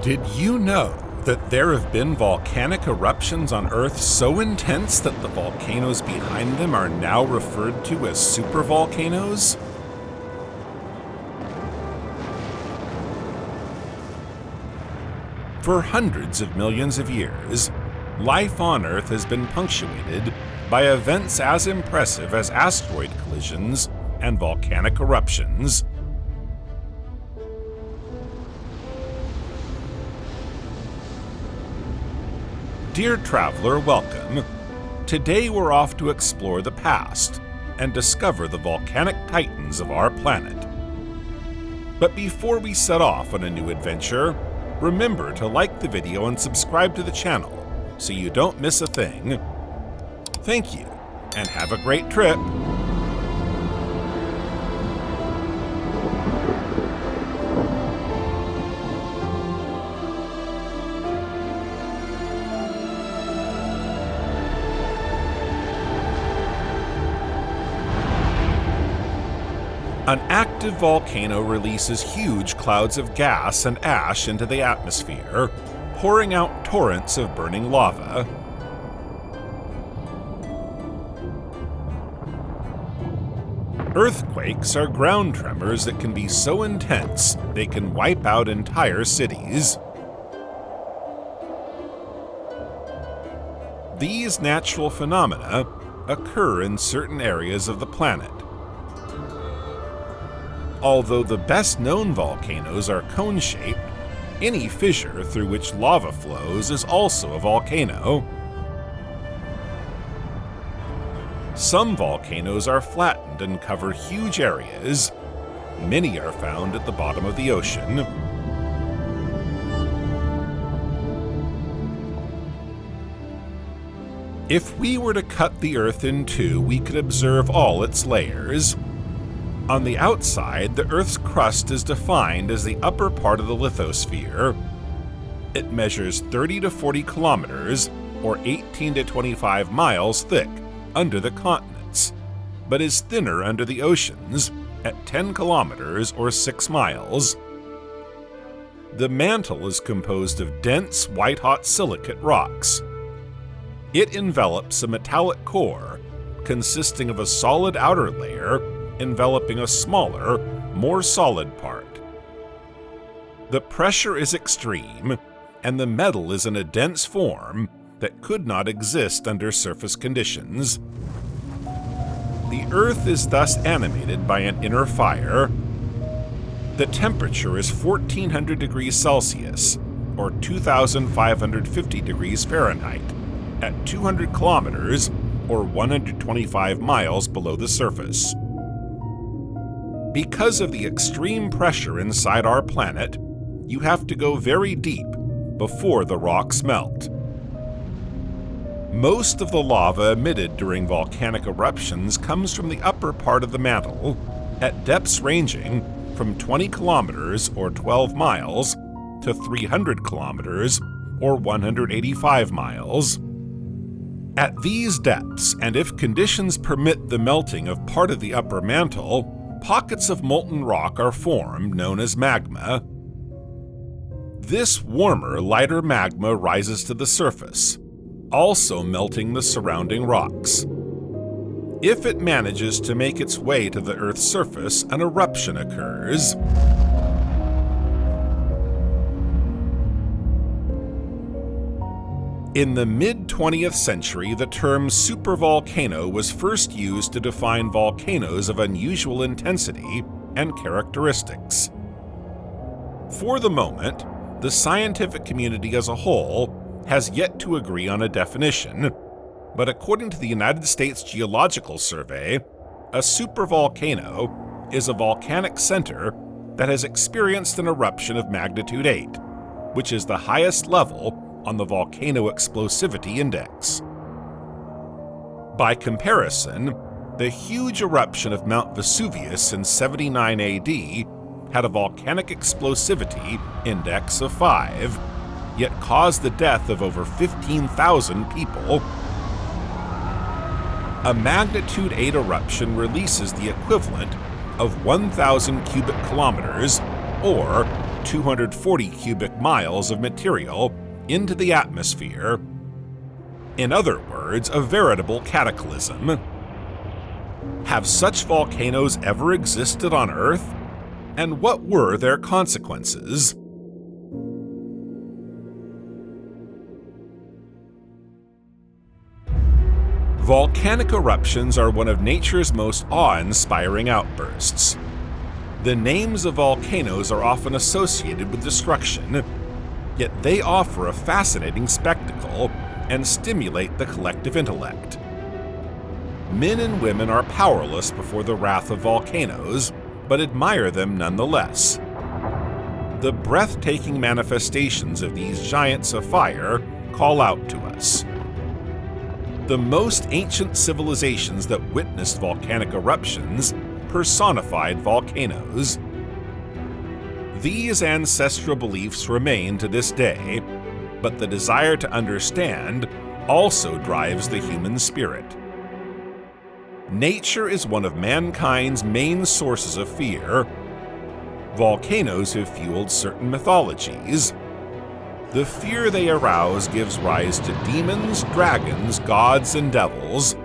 Did you know that there have been volcanic eruptions on Earth so intense that the volcanoes behind them are now referred to as supervolcanoes? For hundreds of millions of years, life on Earth has been punctuated by events as impressive as asteroid collisions and volcanic eruptions. Dear traveler, welcome. Today we're off to explore the past and discover the volcanic titans of our planet. But before we set off on a new adventure, remember to like the video and subscribe to the channel so you don't miss a thing. Thank you, and have a great trip. An active volcano releases huge clouds of gas and ash into the atmosphere, pouring out torrents of burning lava. Earthquakes are ground tremors that can be so intense they can wipe out entire cities. These natural phenomena occur in certain areas of the planet. Although the best-known volcanoes are cone-shaped, any fissure through which lava flows is also a volcano. Some volcanoes are flattened and cover huge areas. Many are found at the bottom of the ocean. If we were to cut the Earth in two, we could observe all its layers. On the outside, the Earth's crust is defined as the upper part of the lithosphere. It measures 30 to 40 kilometers, or 18 to 25 miles thick, under the continents, but is thinner under the oceans, at 10 kilometers or 6 miles. The mantle is composed of dense, white-hot silicate rocks. It envelops a metallic core, consisting of a solid outer layer enveloping a smaller, more solid part. The pressure is extreme, and the metal is in a dense form that could not exist under surface conditions. The Earth is thus animated by an inner fire. The temperature is 1400 degrees Celsius, or 2550 degrees Fahrenheit, at 200 kilometers, or 125 miles below the surface. Because of the extreme pressure inside our planet, you have to go very deep before the rocks melt. Most of the lava emitted during volcanic eruptions comes from the upper part of the mantle, at depths ranging from 20 kilometers or 12 miles to 300 kilometers or 185 miles. At these depths, and if conditions permit the melting of part of the upper mantle, pockets of molten rock are formed known as magma. This warmer, lighter magma rises to the surface, also melting the surrounding rocks. If it manages to make its way to the Earth's surface, an eruption occurs. In the mid-20th century, the term supervolcano was first used to define volcanoes of unusual intensity and characteristics. For the moment, the scientific community as a whole has yet to agree on a definition, but according to the United States Geological Survey, a supervolcano is a volcanic center that has experienced an eruption of magnitude 8, which is the highest level on the Volcano Explosivity Index. By comparison, the huge eruption of Mount Vesuvius in 79 AD had a volcanic explosivity index of 5, yet caused the death of over 15,000 people. A magnitude 8 eruption releases the equivalent of 1,000 cubic kilometers, or about 240 cubic miles of material into the atmosphere. In other words, a veritable cataclysm. Have such volcanoes ever existed on Earth? And what were their consequences? Volcanic eruptions are one of nature's most awe-inspiring outbursts. The names of volcanoes are often associated with destruction, yet they offer a fascinating spectacle and stimulate the collective intellect. Men and women are powerless before the wrath of volcanoes, but admire them nonetheless. The breathtaking manifestations of these giants of fire call out to us. The most ancient civilizations that witnessed volcanic eruptions personified volcanoes. These ancestral beliefs remain to this day, but the desire to understand also drives the human spirit. Nature is one of mankind's main sources of fear. Volcanoes have fueled certain mythologies. The fear they arouse gives rise to demons, dragons, gods, and devils.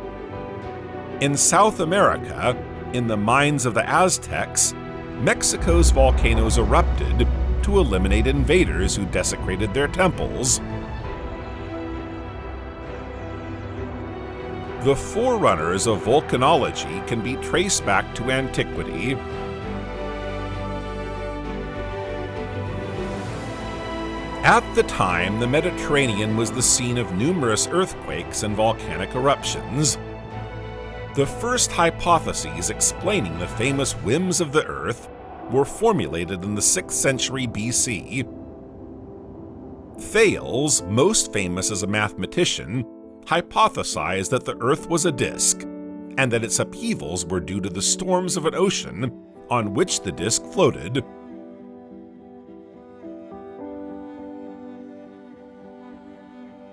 In South America, in the mines of the Aztecs, Mexico's volcanoes erupted to eliminate invaders who desecrated their temples. The forerunners of volcanology can be traced back to antiquity. At the time, the Mediterranean was the scene of numerous earthquakes and volcanic eruptions. The first hypotheses explaining the famous whims of the Earth were formulated in the 6th century BC. Thales, most famous as a mathematician, hypothesized that the Earth was a disk, and that its upheavals were due to the storms of an ocean on which the disk floated.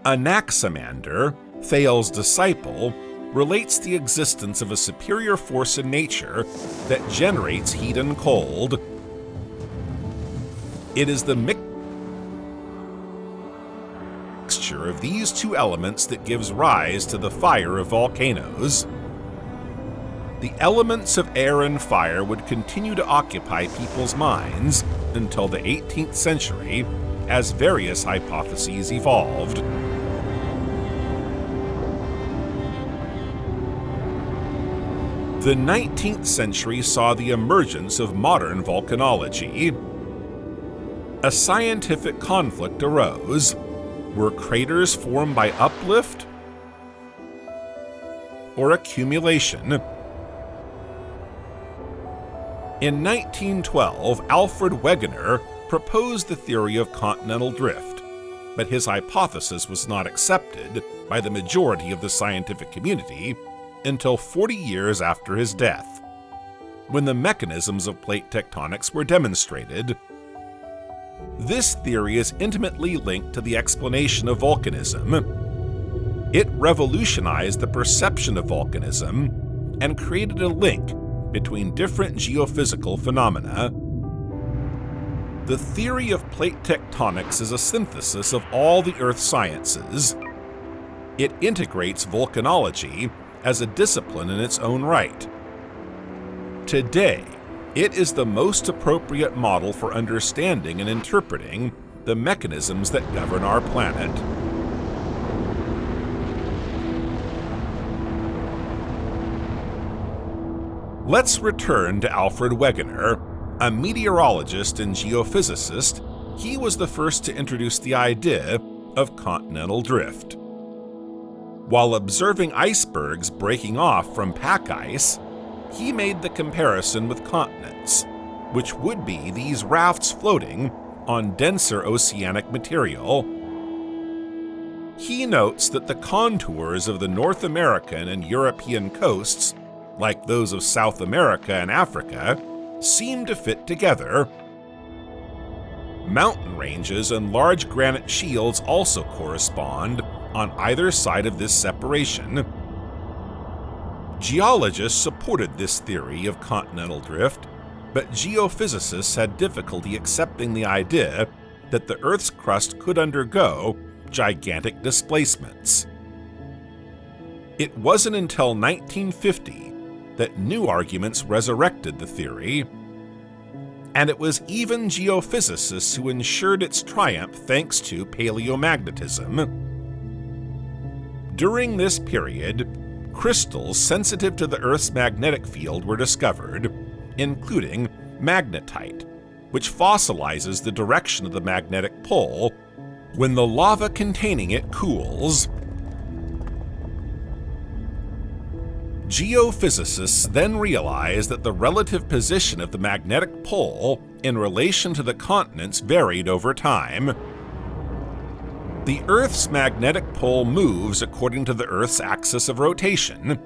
Anaximander, Thales' disciple, relates the existence of a superior force in nature that generates heat and cold. It is the mixture of these two elements that gives rise to the fire of volcanoes. The elements of air and fire would continue to occupy people's minds until the 18th century, as various hypotheses evolved. The 19th century saw the emergence of modern volcanology. A scientific conflict arose. Were craters formed by uplift or accumulation? In 1912, Alfred Wegener proposed the theory of continental drift, but his hypothesis was not accepted by the majority of the scientific community until 40 years after his death, when the mechanisms of plate tectonics were demonstrated. This theory is intimately linked to the explanation of volcanism. It revolutionized the perception of volcanism and created a link between different geophysical phenomena. The theory of plate tectonics is a synthesis of all the earth sciences. It integrates volcanology as a discipline in its own right. Today, it is the most appropriate model for understanding and interpreting the mechanisms that govern our planet. Let's return to Alfred Wegener, a meteorologist and geophysicist. He was the first to introduce the idea of continental drift. While observing icebergs breaking off from pack ice, he made the comparison with continents, which would be these rafts floating on denser oceanic material. He notes that the contours of the North American and European coasts, like those of South America and Africa, seem to fit together. Mountain ranges and large granite shields also correspond on either side of this separation. Geologists supported this theory of continental drift, but geophysicists had difficulty accepting the idea that the Earth's crust could undergo gigantic displacements. It wasn't until 1950 that new arguments resurrected the theory, and it was even geophysicists who ensured its triumph thanks to paleomagnetism. During this period, crystals sensitive to the Earth's magnetic field were discovered, including magnetite, which fossilizes the direction of the magnetic pole when the lava containing it cools. Geophysicists then realized that the relative position of the magnetic pole in relation to the continents varied over time. The Earth's magnetic pole moves according to the Earth's axis of rotation.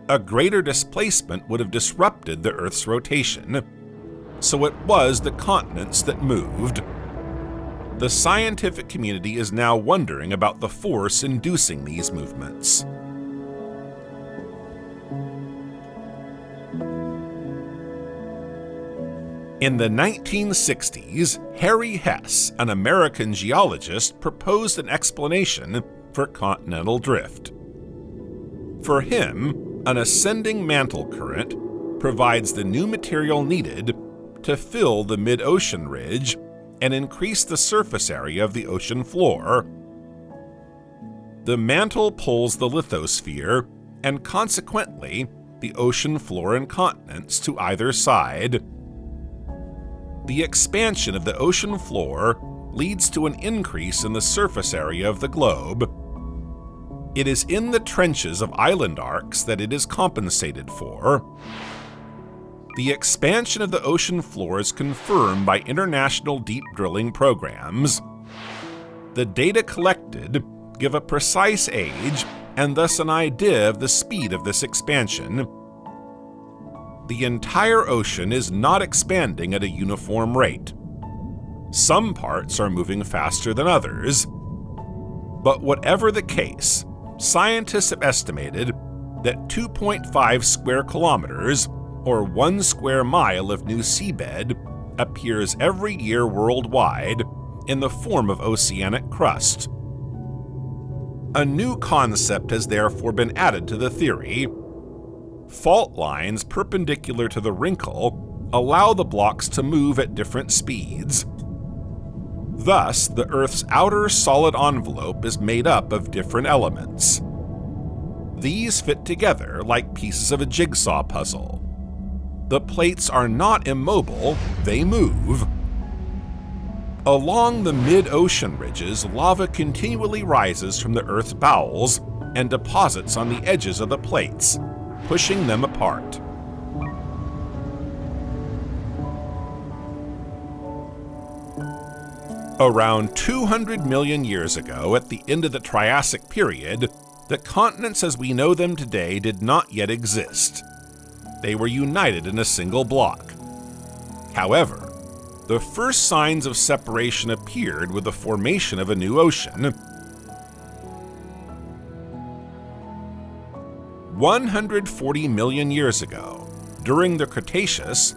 A greater displacement would have disrupted the Earth's rotation, so it was the continents that moved. The scientific community is now wondering about the force inducing these movements. In the 1960s, Harry Hess, an American geologist, proposed an explanation for continental drift. For him, an ascending mantle current provides the new material needed to fill the mid-ocean ridge and increase the surface area of the ocean floor. The mantle pulls the lithosphere, and consequently, the ocean floor and continents to either side. The expansion of the ocean floor leads to an increase in the surface area of the globe. It is in the trenches of island arcs that it is compensated for. The expansion of the ocean floor is confirmed by international deep drilling programs. The data collected give a precise age and thus an idea of the speed of this expansion. The entire ocean is not expanding at a uniform rate. Some parts are moving faster than others. But whatever the case, scientists have estimated that 2.5 square kilometers, or 1 square mile of new seabed, appears every year worldwide in the form of oceanic crust. A new concept has therefore been added to the theory. Fault lines perpendicular to the wrinkle allow the blocks to move at different speeds. Thus, the Earth's outer solid envelope is made up of different elements. These fit together like pieces of a jigsaw puzzle. The plates are not immobile, they move. Along the mid-ocean ridges, lava continually rises from the Earth's bowels and deposits on the edges of the plates, pushing them apart. Around 200 million years ago, at the end of the Triassic period, the continents as we know them today did not yet exist. They were united in a single block. However, the first signs of separation appeared with the formation of a new ocean. 140 million years ago, during the Cretaceous,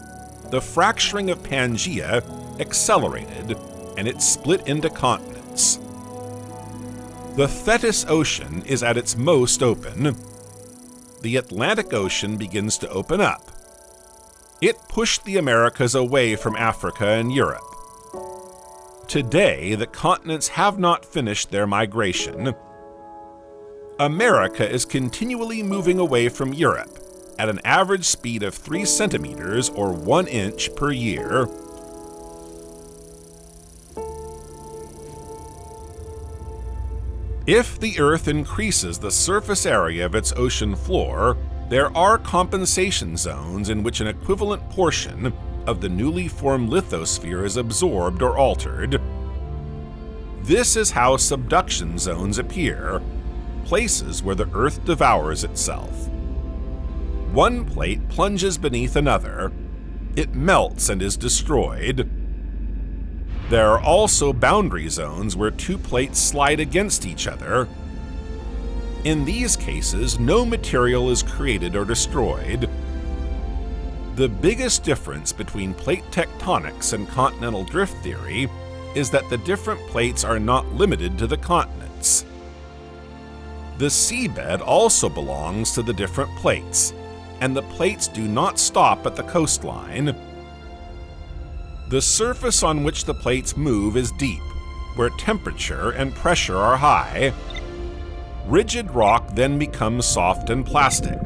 the fracturing of Pangea accelerated and it split into continents. The Tethys Ocean is at its most open. The Atlantic Ocean begins to open up. It pushed the Americas away from Africa and Europe. Today, the continents have not finished their migration. America is continually moving away from Europe at an average speed of 3 centimeters or 1 inch per year. If the Earth increases the surface area of its ocean floor, there are compensation zones in which an equivalent portion of the newly formed lithosphere is absorbed or altered. This is how subduction zones appear, places where the Earth devours itself. One plate plunges beneath another. It melts and is destroyed. There are also boundary zones where 2 plates slide against each other. In these cases, no material is created or destroyed. The biggest difference between plate tectonics and continental drift theory is that the different plates are not limited to the continents. The seabed also belongs to the different plates, and the plates do not stop at the coastline. The surface on which the plates move is deep, where temperature and pressure are high. Rigid rock then becomes soft and plastic.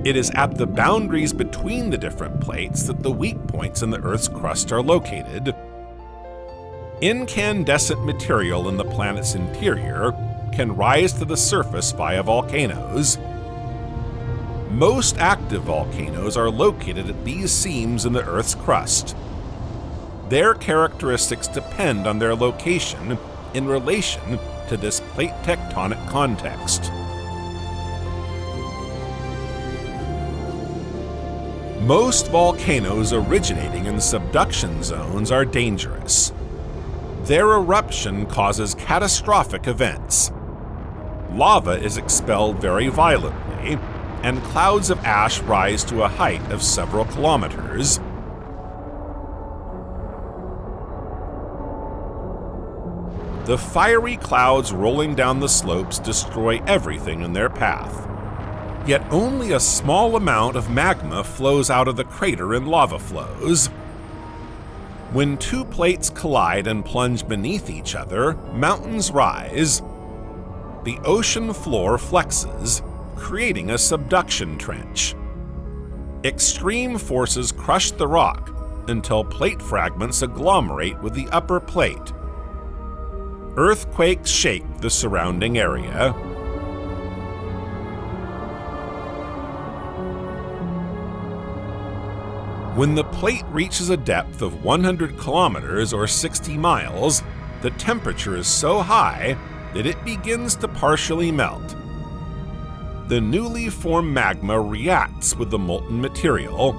It is at the boundaries between the different plates that the weak points in the Earth's crust are located. Incandescent material in the planet's interior can rise to the surface via volcanoes. Most active volcanoes are located at these seams in the Earth's crust. Their characteristics depend on their location in relation to this plate tectonic context. Most volcanoes originating in subduction zones are dangerous. Their eruption causes catastrophic events. Lava is expelled very violently, and clouds of ash rise to a height of several kilometers. The fiery clouds rolling down the slopes destroy everything in their path. Yet only a small amount of magma flows out of the crater in lava flows. When two plates collide and plunge beneath each other, mountains rise. The ocean floor flexes, creating a subduction trench. Extreme forces crush the rock until plate fragments agglomerate with the upper plate. Earthquakes shake the surrounding area. When the plate reaches a depth of 100 kilometers or 60 miles, the temperature is so high that it begins to partially melt. The newly formed magma reacts with the molten material.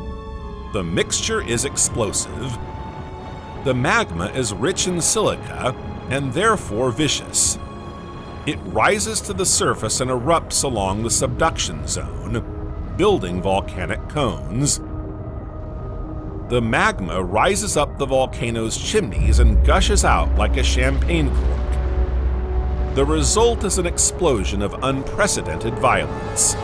The mixture is explosive. The magma is rich in silica and therefore viscous. It rises to the surface and erupts along the subduction zone, building volcanic cones. The magma rises up the volcano's chimneys and gushes out like a champagne cork. The result is an explosion of unprecedented violence.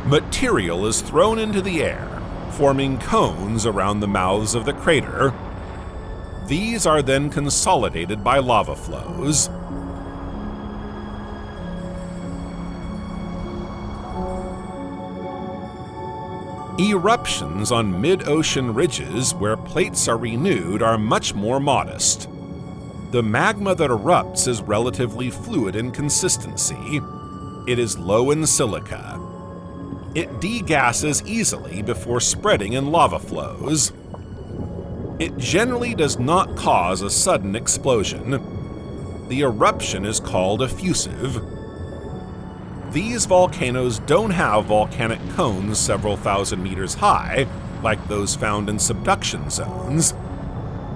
Material is thrown into the air, forming cones around the mouths of the crater. These are then consolidated by lava flows. Eruptions on mid-ocean ridges where plates are renewed are much more modest. The magma that erupts is relatively fluid in consistency. It is low in silica. It degasses easily before spreading in lava flows. It generally does not cause a sudden explosion. The eruption is called effusive. These volcanoes don't have volcanic cones several thousand meters high, like those found in subduction zones.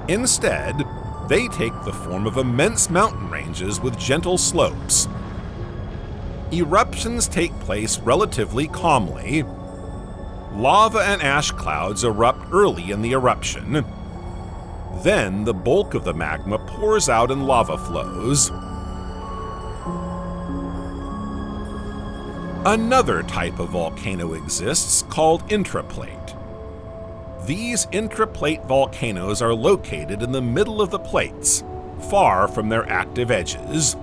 Instead, they take the form of immense mountain ranges with gentle slopes. Eruptions take place relatively calmly. Lava and ash clouds erupt early in the eruption. Then the bulk of the magma pours out in lava flows. Another type of volcano exists called intraplate. These intraplate volcanoes are located in the middle of the plates, far from their active edges.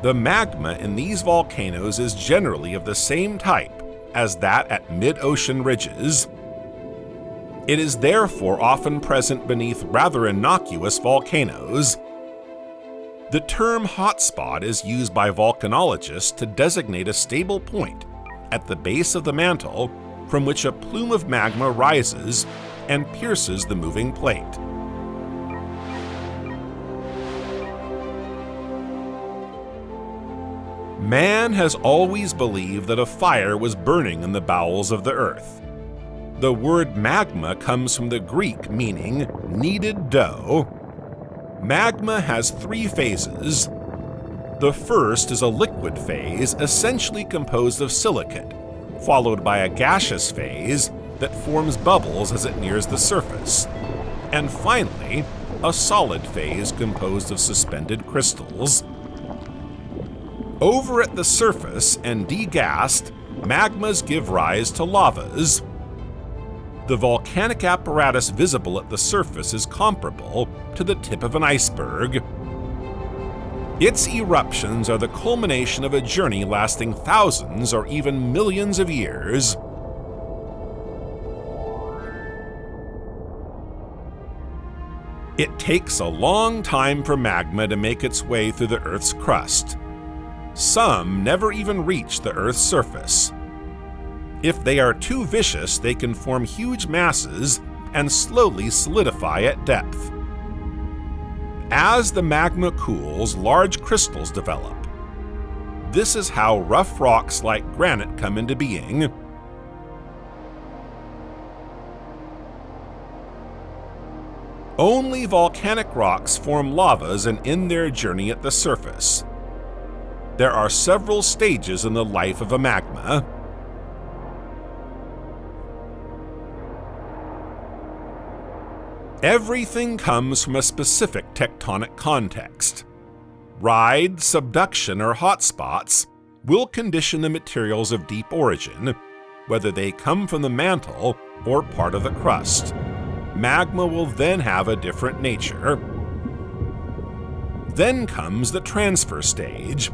The magma in these volcanoes is generally of the same type as that at mid-ocean ridges. It is therefore often present beneath rather innocuous volcanoes. The term hotspot is used by volcanologists to designate a stable point at the base of the mantle from which a plume of magma rises and pierces the moving plate. Man has always believed that a fire was burning in the bowels of the earth. The word magma comes from the Greek meaning kneaded dough. Magma has three phases. The first is a liquid phase essentially composed of silicate, followed by a gaseous phase that forms bubbles as it nears the surface, and finally, a solid phase composed of suspended crystals. Over at the surface and degassed, magmas give rise to lavas. The volcanic apparatus visible at the surface is comparable to the tip of an iceberg. Its eruptions are the culmination of a journey lasting thousands or even millions of years. It takes a long time for magma to make its way through the Earth's crust. Some never even reach the Earth's surface. If they are too vicious, they can form huge masses and slowly solidify at depth. As the magma cools, large crystals develop. This is how rough rocks like granite come into being. Only volcanic rocks form lavas and end their journey at the surface. There are several stages in the life of a magma. Everything comes from a specific tectonic context. Ride, subduction, or hotspots will condition the materials of deep origin, whether they come from the mantle or part of the crust. Magma will then have a different nature. Then comes the transfer stage.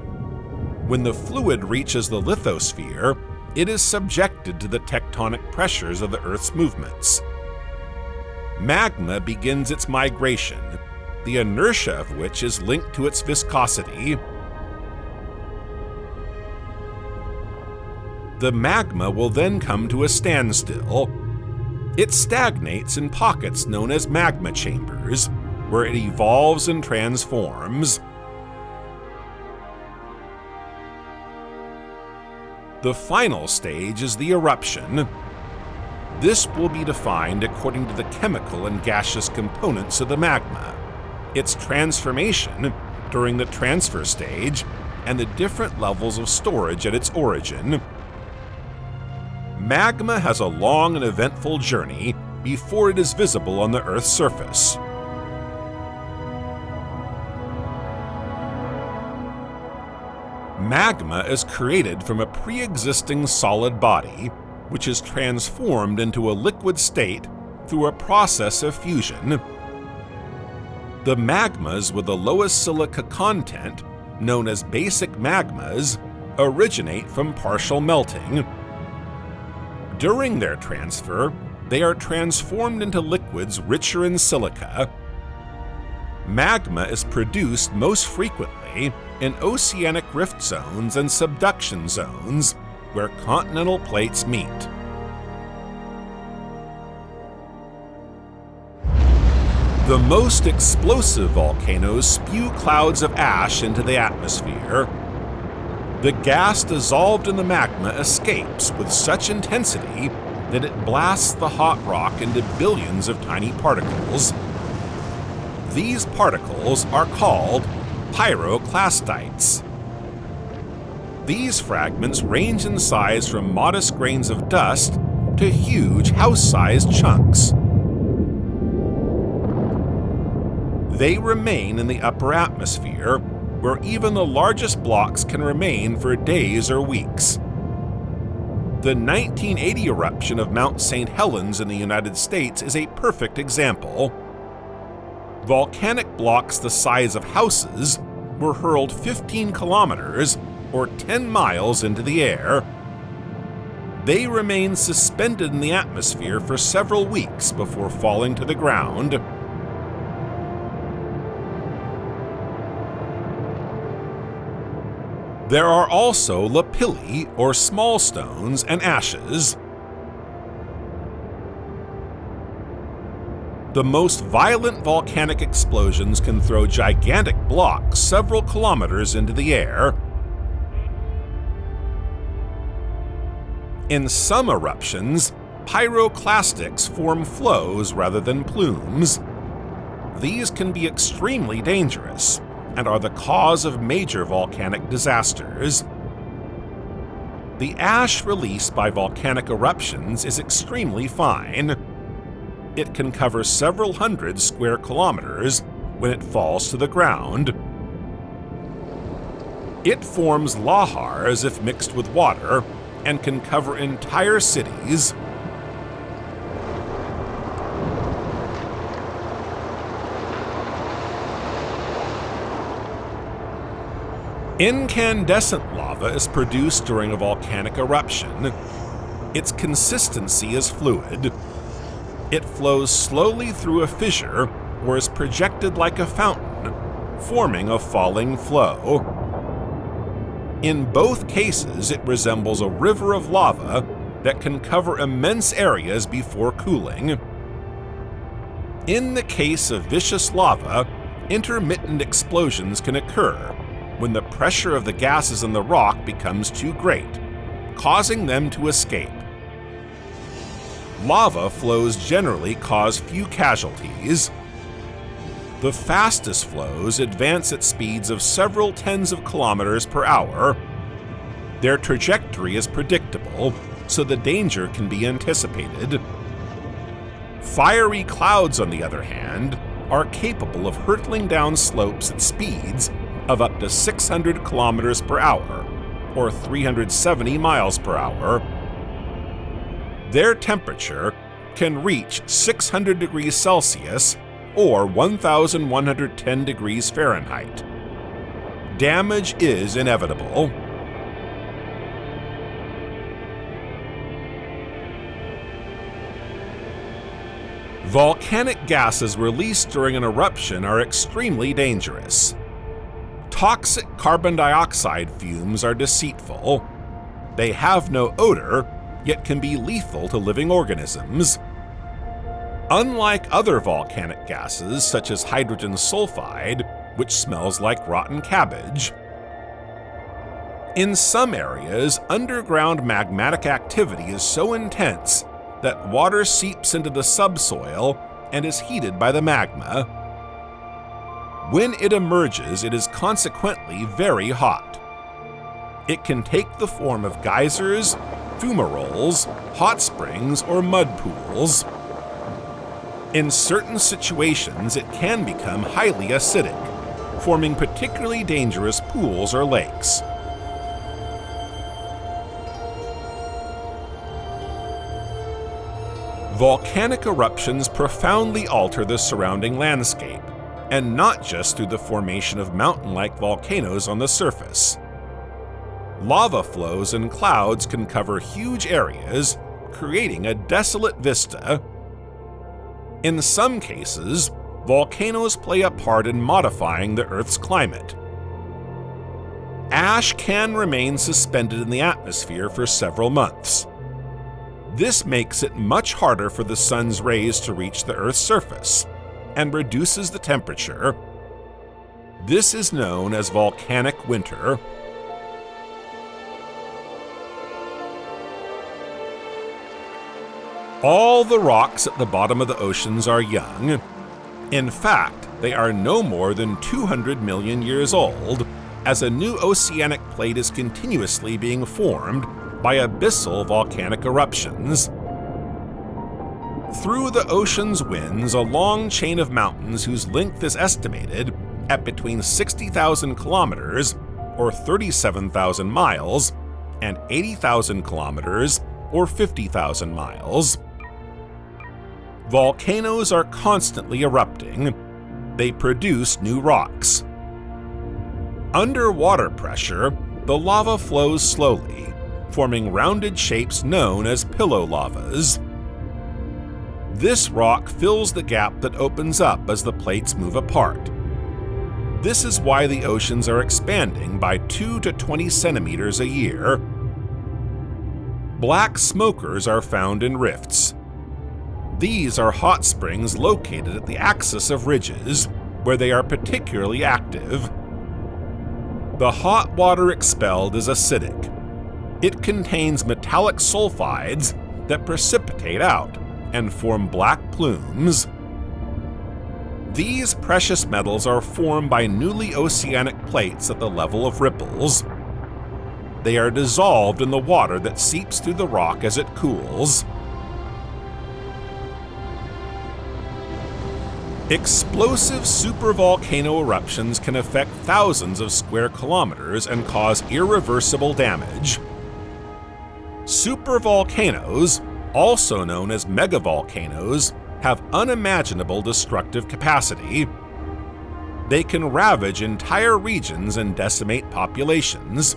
When the fluid reaches the lithosphere, it is subjected to the tectonic pressures of the Earth's movements. Magma begins its migration, the inertia of which is linked to its viscosity. The magma will then come to a standstill. It stagnates in pockets known as magma chambers, where it evolves and transforms. The final stage is the eruption. This will be defined according to the chemical and gaseous components of the magma, its transformation during the transfer stage, and the different levels of storage at its origin. Magma has a long and eventful journey before it is visible on the Earth's surface. Magma is created from a pre-existing solid body, which is transformed into a liquid state through a process of fusion. The magmas with the lowest silica content, known as basic magmas, originate from partial melting. During their transfer, they are transformed into liquids richer in silica. Magma is produced most frequently in oceanic rift zones and subduction zones, where continental plates meet. The most explosive volcanoes spew clouds of ash into the atmosphere. The gas dissolved in the magma escapes with such intensity that it blasts the hot rock into billions of tiny particles. These particles are called pyroclastites. These fragments range in size from modest grains of dust to huge house-sized chunks. They remain in the upper atmosphere, where even the largest blocks can remain for days or weeks. The 1980 eruption of Mount St. Helens in the United States is a perfect example. Volcanic blocks the size of houses were hurled 15 kilometers or 10 miles into the air. They remain suspended in the atmosphere for several weeks before falling to the ground. There are also lapilli, or small stones, and ashes. The most violent volcanic explosions can throw gigantic blocks several kilometers into the air. In some eruptions, pyroclastics form flows rather than plumes. These can be extremely dangerous, and are the cause of major volcanic disasters. The ash released by volcanic eruptions is extremely fine. It can cover several hundred square kilometers when it falls to the ground. It forms lahars if mixed with water and can cover entire cities. Incandescent lava is produced during a volcanic eruption. Its consistency is fluid. It flows slowly through a fissure or is projected like a fountain, forming a falling flow. In both cases, it resembles a river of lava that can cover immense areas before cooling. In the case of viscous lava, intermittent explosions can occur when the pressure of the gases in the rock becomes too great, causing them to escape. Lava flows generally cause few casualties. The fastest flows advance at speeds of several tens of kilometers per hour. Their trajectory is predictable, so the danger can be anticipated. Fiery clouds, on the other hand, are capable of hurtling down slopes at speeds of up to 600 kilometers per hour, or 370 miles per hour. Their temperature can reach 600 degrees Celsius or 1,110 degrees Fahrenheit. Damage is inevitable. Volcanic gases released during an eruption are extremely dangerous. Toxic carbon dioxide fumes are deceitful. They have no odor, yet can be lethal to living organisms. Unlike other volcanic gases, such as hydrogen sulfide, which smells like rotten cabbage, in some areas, underground magmatic activity is so intense that water seeps into the subsoil and is heated by the magma. When it emerges, it is consequently very hot. It can take the form of geysers, fumaroles, hot springs, or mud pools. In certain situations, it can become highly acidic, forming particularly dangerous pools or lakes. Volcanic eruptions profoundly alter the surrounding landscape, and not just through the formation of mountain-like volcanoes on the surface. Lava flows and clouds can cover huge areas, creating a desolate vista. In some cases, volcanoes play a part in modifying the Earth's climate. Ash can remain suspended in the atmosphere for several months. This makes it much harder for the sun's rays to reach the Earth's surface and reduces the temperature. This is known as volcanic winter. All the rocks at the bottom of the oceans are young. In fact, they are no more than 200 million years old, as a new oceanic plate is continuously being formed by abyssal volcanic eruptions. Through the ocean's winds, a long chain of mountains whose length is estimated at between 60,000 kilometers, or 37,000 miles, and 80,000 kilometers, or 50,000 miles. Volcanoes are constantly erupting. They produce new rocks. Under water pressure, the lava flows slowly, forming rounded shapes known as pillow lavas. This rock fills the gap that opens up as the plates move apart. This is why the oceans are expanding by 2 to 20 centimeters a year. Black smokers are found in rifts. These are hot springs located at the axis of ridges, where they are particularly active. The hot water expelled is acidic. It contains metallic sulfides that precipitate out and form black plumes. These precious metals are formed by newly oceanic plates at the level of ripples. They are dissolved in the water that seeps through the rock as it cools. Explosive supervolcano eruptions can affect thousands of square kilometers and cause irreversible damage. Supervolcanoes, also known as megavolcanoes, have unimaginable destructive capacity. They can ravage entire regions and decimate populations.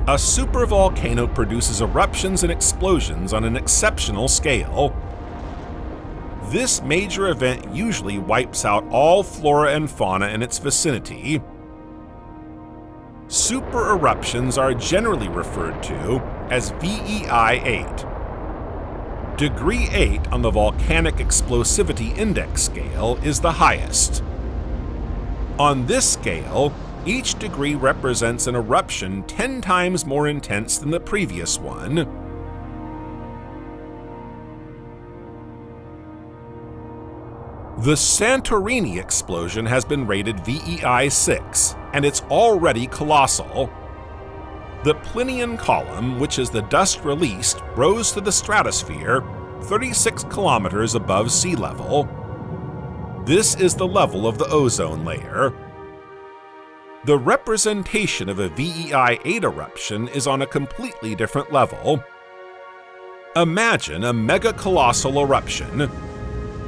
A supervolcano produces eruptions and explosions on an exceptional scale. This major event usually wipes out all flora and fauna in its vicinity. Super eruptions are generally referred to as VEI 8. Degree 8 on the Volcanic Explosivity Index scale is the highest. On this scale, each degree represents an eruption 10 times more intense than the previous one. The Santorini explosion has been rated VEI 6, and it's already colossal. The Plinian column, which is the dust released, rose to the stratosphere 36 kilometers above sea level. This is the level of the ozone layer. The representation of a VEI 8 eruption is on a completely different level. Imagine a mega-colossal eruption.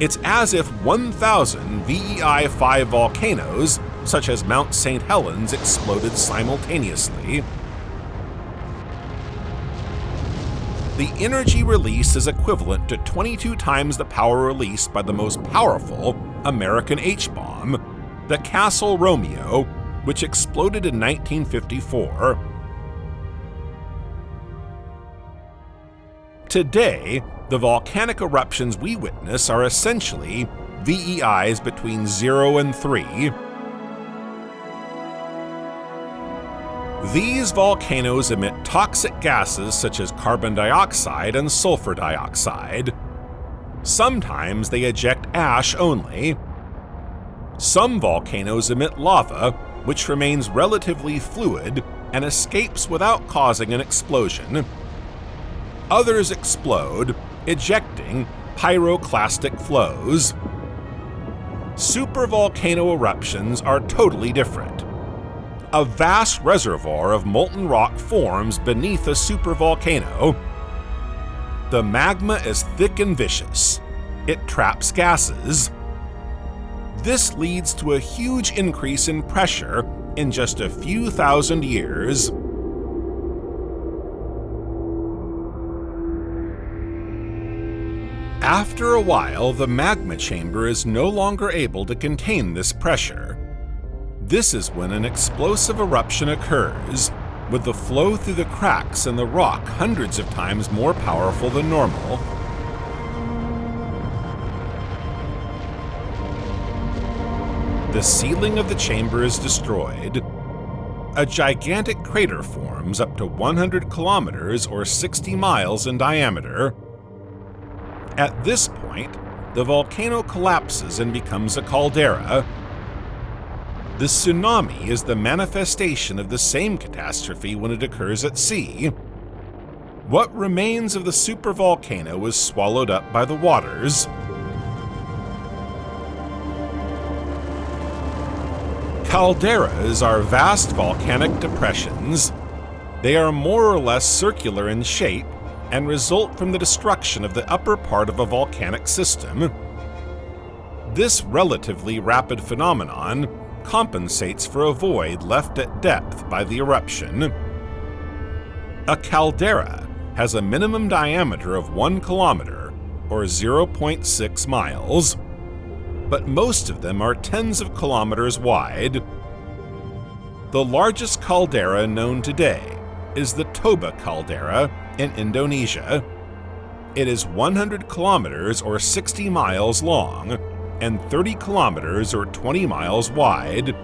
It's as if 1,000 VEI 5 volcanoes, such as Mount St. Helens, exploded simultaneously. The energy release is equivalent to 22 times the power released by the most powerful American H-bomb, the Castle Romeo, which exploded in 1954. Today, the volcanic eruptions we witness are essentially VEIs between 0 and 3. These volcanoes emit toxic gases such as carbon dioxide and sulfur dioxide. Sometimes they eject ash only. Some volcanoes emit lava, which remains relatively fluid and escapes without causing an explosion. Others explode, ejecting pyroclastic flows. Supervolcano eruptions are totally different. A vast reservoir of molten rock forms beneath a supervolcano. The magma is thick and vicious. It traps gases. This leads to a huge increase in pressure in just a few thousand years. After a while, the magma chamber is no longer able to contain this pressure. This is when an explosive eruption occurs, with the flow through the cracks in the rock hundreds of times more powerful than normal. The ceiling of the chamber is destroyed. A gigantic crater forms up to 100 kilometers or 60 miles in diameter. At this point, the volcano collapses and becomes a caldera. The tsunami is the manifestation of the same catastrophe when it occurs at sea. What remains of the supervolcano is swallowed up by the waters. Calderas are vast volcanic depressions. They are more or less circular in shape and result from the destruction of the upper part of a volcanic system. This relatively rapid phenomenon compensates for a void left at depth by the eruption. A caldera has a minimum diameter of 1 kilometer, or 0.6 miles, but most of them are tens of kilometers wide. The largest caldera known today is the Toba caldera in Indonesia. It is 100 kilometers or 60 miles long and 30 kilometers or 20 miles wide.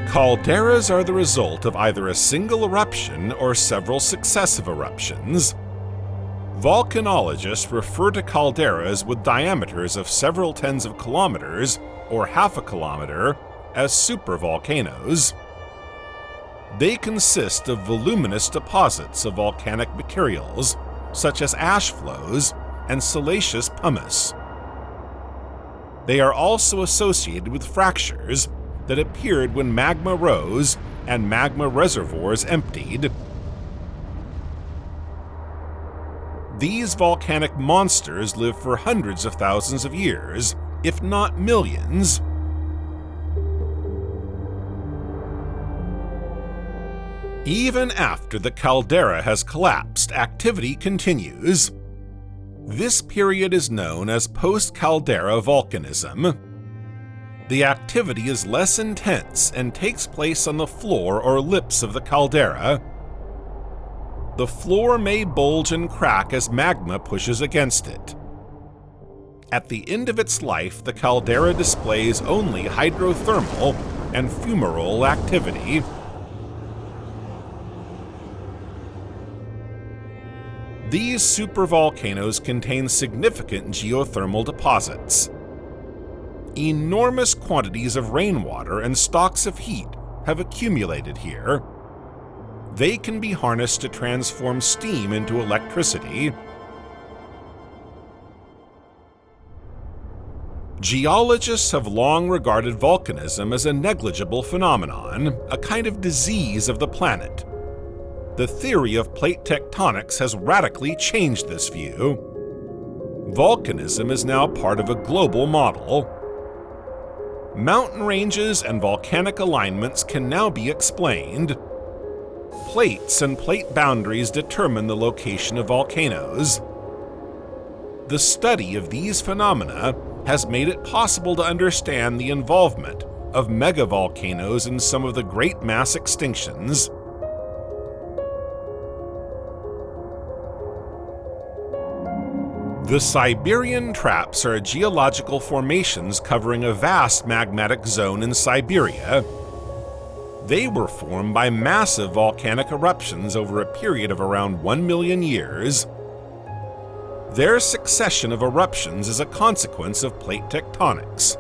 Calderas are the result of either a single eruption or several successive eruptions. Volcanologists refer to calderas with diameters of several tens of kilometers, or half a kilometer, as supervolcanoes. They consist of voluminous deposits of volcanic materials, such as ash flows and siliceous pumice. They are also associated with fractures that appeared when magma rose and magma reservoirs emptied. These volcanic monsters live for hundreds of thousands of years, if not millions. Even after the caldera has collapsed, activity continues. This period is known as post-caldera volcanism. The activity is less intense and takes place on the floor or lips of the caldera. The floor may bulge and crack as magma pushes against it. At the end of its life, the caldera displays only hydrothermal and fumarole activity. These supervolcanoes contain significant geothermal deposits. Enormous quantities of rainwater and stocks of heat have accumulated here. They can be harnessed to transform steam into electricity. Geologists have long regarded volcanism as a negligible phenomenon, a kind of disease of the planet. The theory of plate tectonics has radically changed this view. Volcanism is now part of a global model. Mountain ranges and volcanic alignments can now be explained. Plates and plate boundaries determine the location of volcanoes. The study of these phenomena has made it possible to understand the involvement of megavolcanoes in some of the great mass extinctions. The Siberian Traps are geological formations covering a vast magmatic zone in Siberia. They were formed by massive volcanic eruptions over a period of around 1 million years. Their succession of eruptions is a consequence of plate tectonics.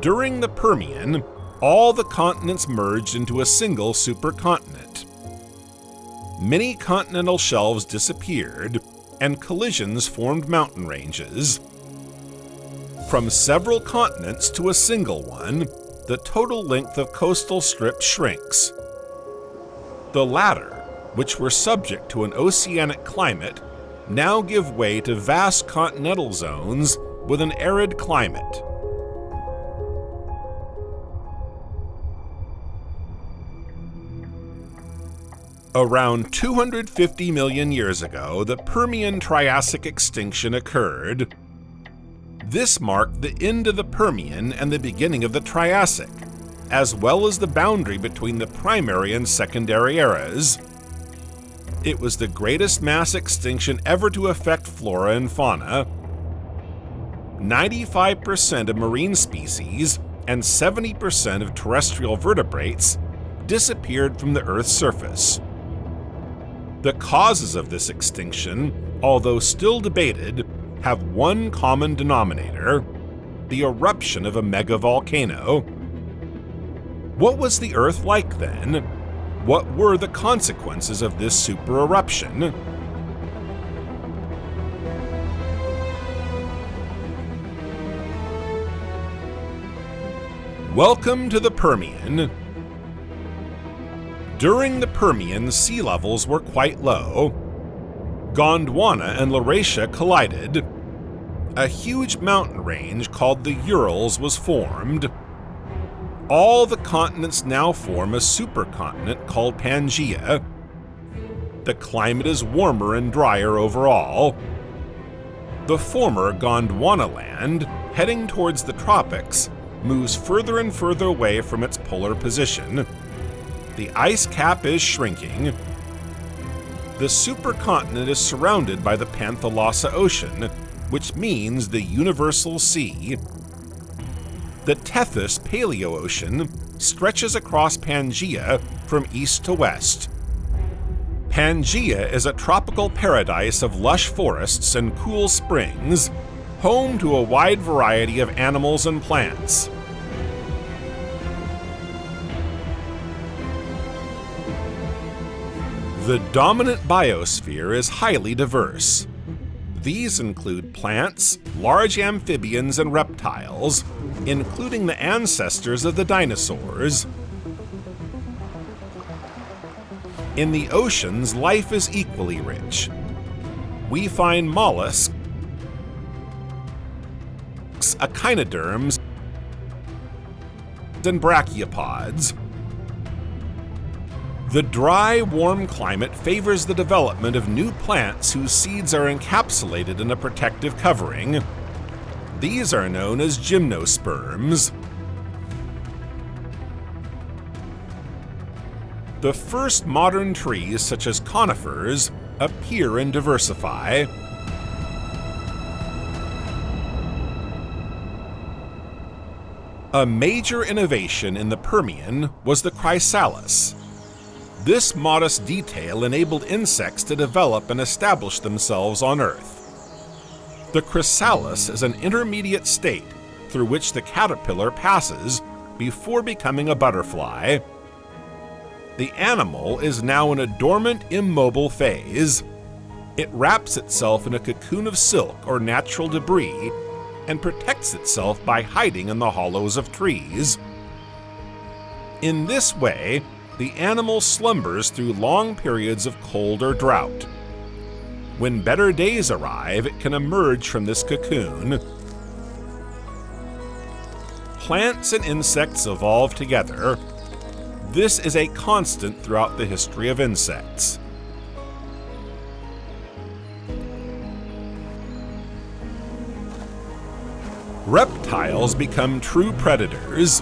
During the Permian, all the continents merged into a single supercontinent. Many continental shelves disappeared, and collisions formed mountain ranges. From several continents to a single one, the total length of coastal strips shrinks. The latter, which were subject to an oceanic climate, now give way to vast continental zones with an arid climate. Around 250 million years ago, the Permian-Triassic extinction occurred. This marked the end of the Permian and the beginning of the Triassic, as well as the boundary between the primary and secondary eras. It was the greatest mass extinction ever to affect flora and fauna. 95% of marine species and 70% of terrestrial vertebrates disappeared from the Earth's surface. The causes of this extinction, although still debated, have one common denominator: the eruption of a megavolcano. What was the Earth like then? What were the consequences of this supereruption? Welcome to the Permian. During the Permian, sea levels were quite low. Gondwana and Laurasia collided. A huge mountain range called the Urals was formed. All the continents now form a supercontinent called Pangea. The climate is warmer and drier overall. The former Gondwana land, heading towards the tropics, moves further and further away from its polar position. The ice cap is shrinking. The supercontinent is surrounded by the Panthalassa Ocean, which means the universal sea. The Tethys Paleoocean stretches across Pangea from east to west. Pangea is a tropical paradise of lush forests and cool springs, home to a wide variety of animals and plants. The dominant biosphere is highly diverse. These include plants, large amphibians, and reptiles, including the ancestors of the dinosaurs. In the oceans, life is equally rich. We find mollusks, echinoderms, and brachiopods. The dry, warm climate favors the development of new plants whose seeds are encapsulated in a protective covering. These are known as gymnosperms. The first modern trees, such as conifers, appear and diversify. A major innovation in the Permian was the chrysalis. This modest detail enabled insects to develop and establish themselves on Earth. The chrysalis is an intermediate state through which the caterpillar passes before becoming a butterfly. The animal is now in a dormant, immobile phase. It wraps itself in a cocoon of silk or natural debris and protects itself by hiding in the hollows of trees. In this way, the animal slumbers through long periods of cold or drought. When better days arrive, it can emerge from this cocoon. Plants and insects evolve together. This is a constant throughout the history of insects. Reptiles become true predators.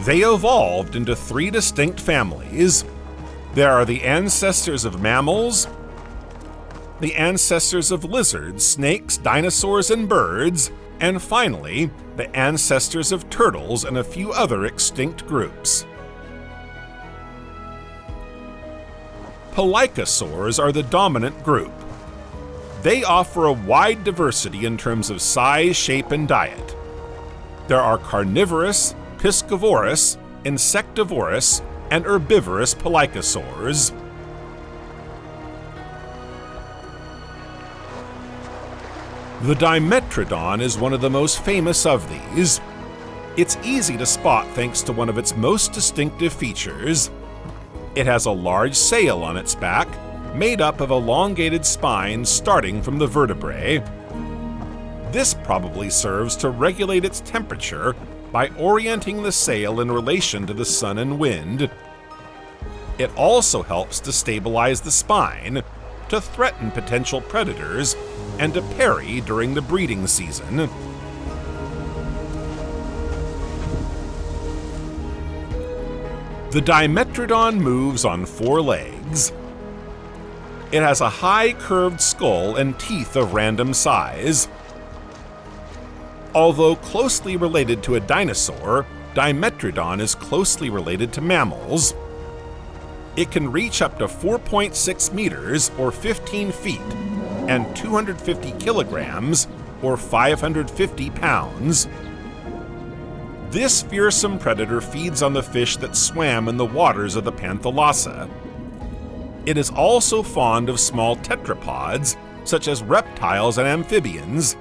They evolved into three distinct families. There are the ancestors of mammals, the ancestors of lizards, snakes, dinosaurs, and birds, and finally, the ancestors of turtles and a few other extinct groups. Paleontologists are the dominant group. They offer a wide diversity in terms of size, shape, and diet. There are carnivorous, piscivorous, insectivorous, and herbivorous paleontologists. The Dimetrodon is one of the most famous of these. It's easy to spot thanks to one of its most distinctive features. It has a large sail on its back, made up of elongated spines starting from the vertebrae. This probably serves to regulate its temperature by orienting the sail in relation to the sun and wind. It also helps to stabilize the spine, to threaten potential predators, and to parry during the breeding season. The Dimetrodon moves on four legs. It has a high curved skull and teeth of random size. Although closely related to a dinosaur, Dimetrodon is closely related to mammals. It can reach up to 4.6 meters or 15 feet and 250 kilograms or 550 pounds. This fearsome predator feeds on the fish that swam in the waters of the Panthalassa. It is also fond of small tetrapods, such as reptiles and amphibians.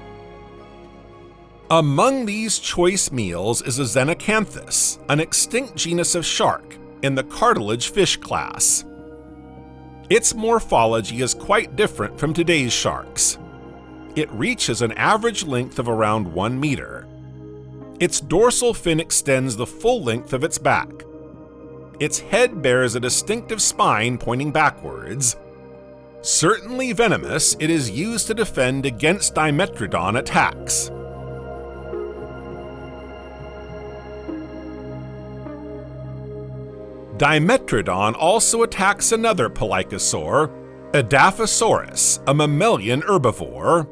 Among these choice meals is a Xenacanthus, an extinct genus of shark, in the cartilage fish class. Its morphology is quite different from today's sharks. It reaches an average length of around 1 meter. Its dorsal fin extends the full length of its back. Its head bears a distinctive spine pointing backwards. Certainly venomous, it is used to defend against Dimetrodon attacks. Dimetrodon also attacks another paleosaur, Edaphosaurus, a mammalian herbivore.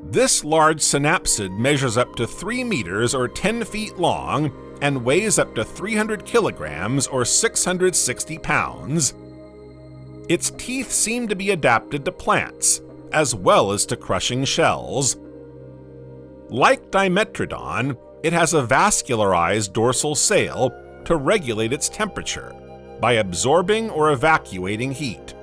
This large synapsid measures up to 3 meters or 10 feet long and weighs up to 300 kilograms or 660 pounds. Its teeth seem to be adapted to plants, as well as to crushing shells. Like Dimetrodon, it has a vascularized dorsal sail to regulate its temperature by absorbing or evacuating heat.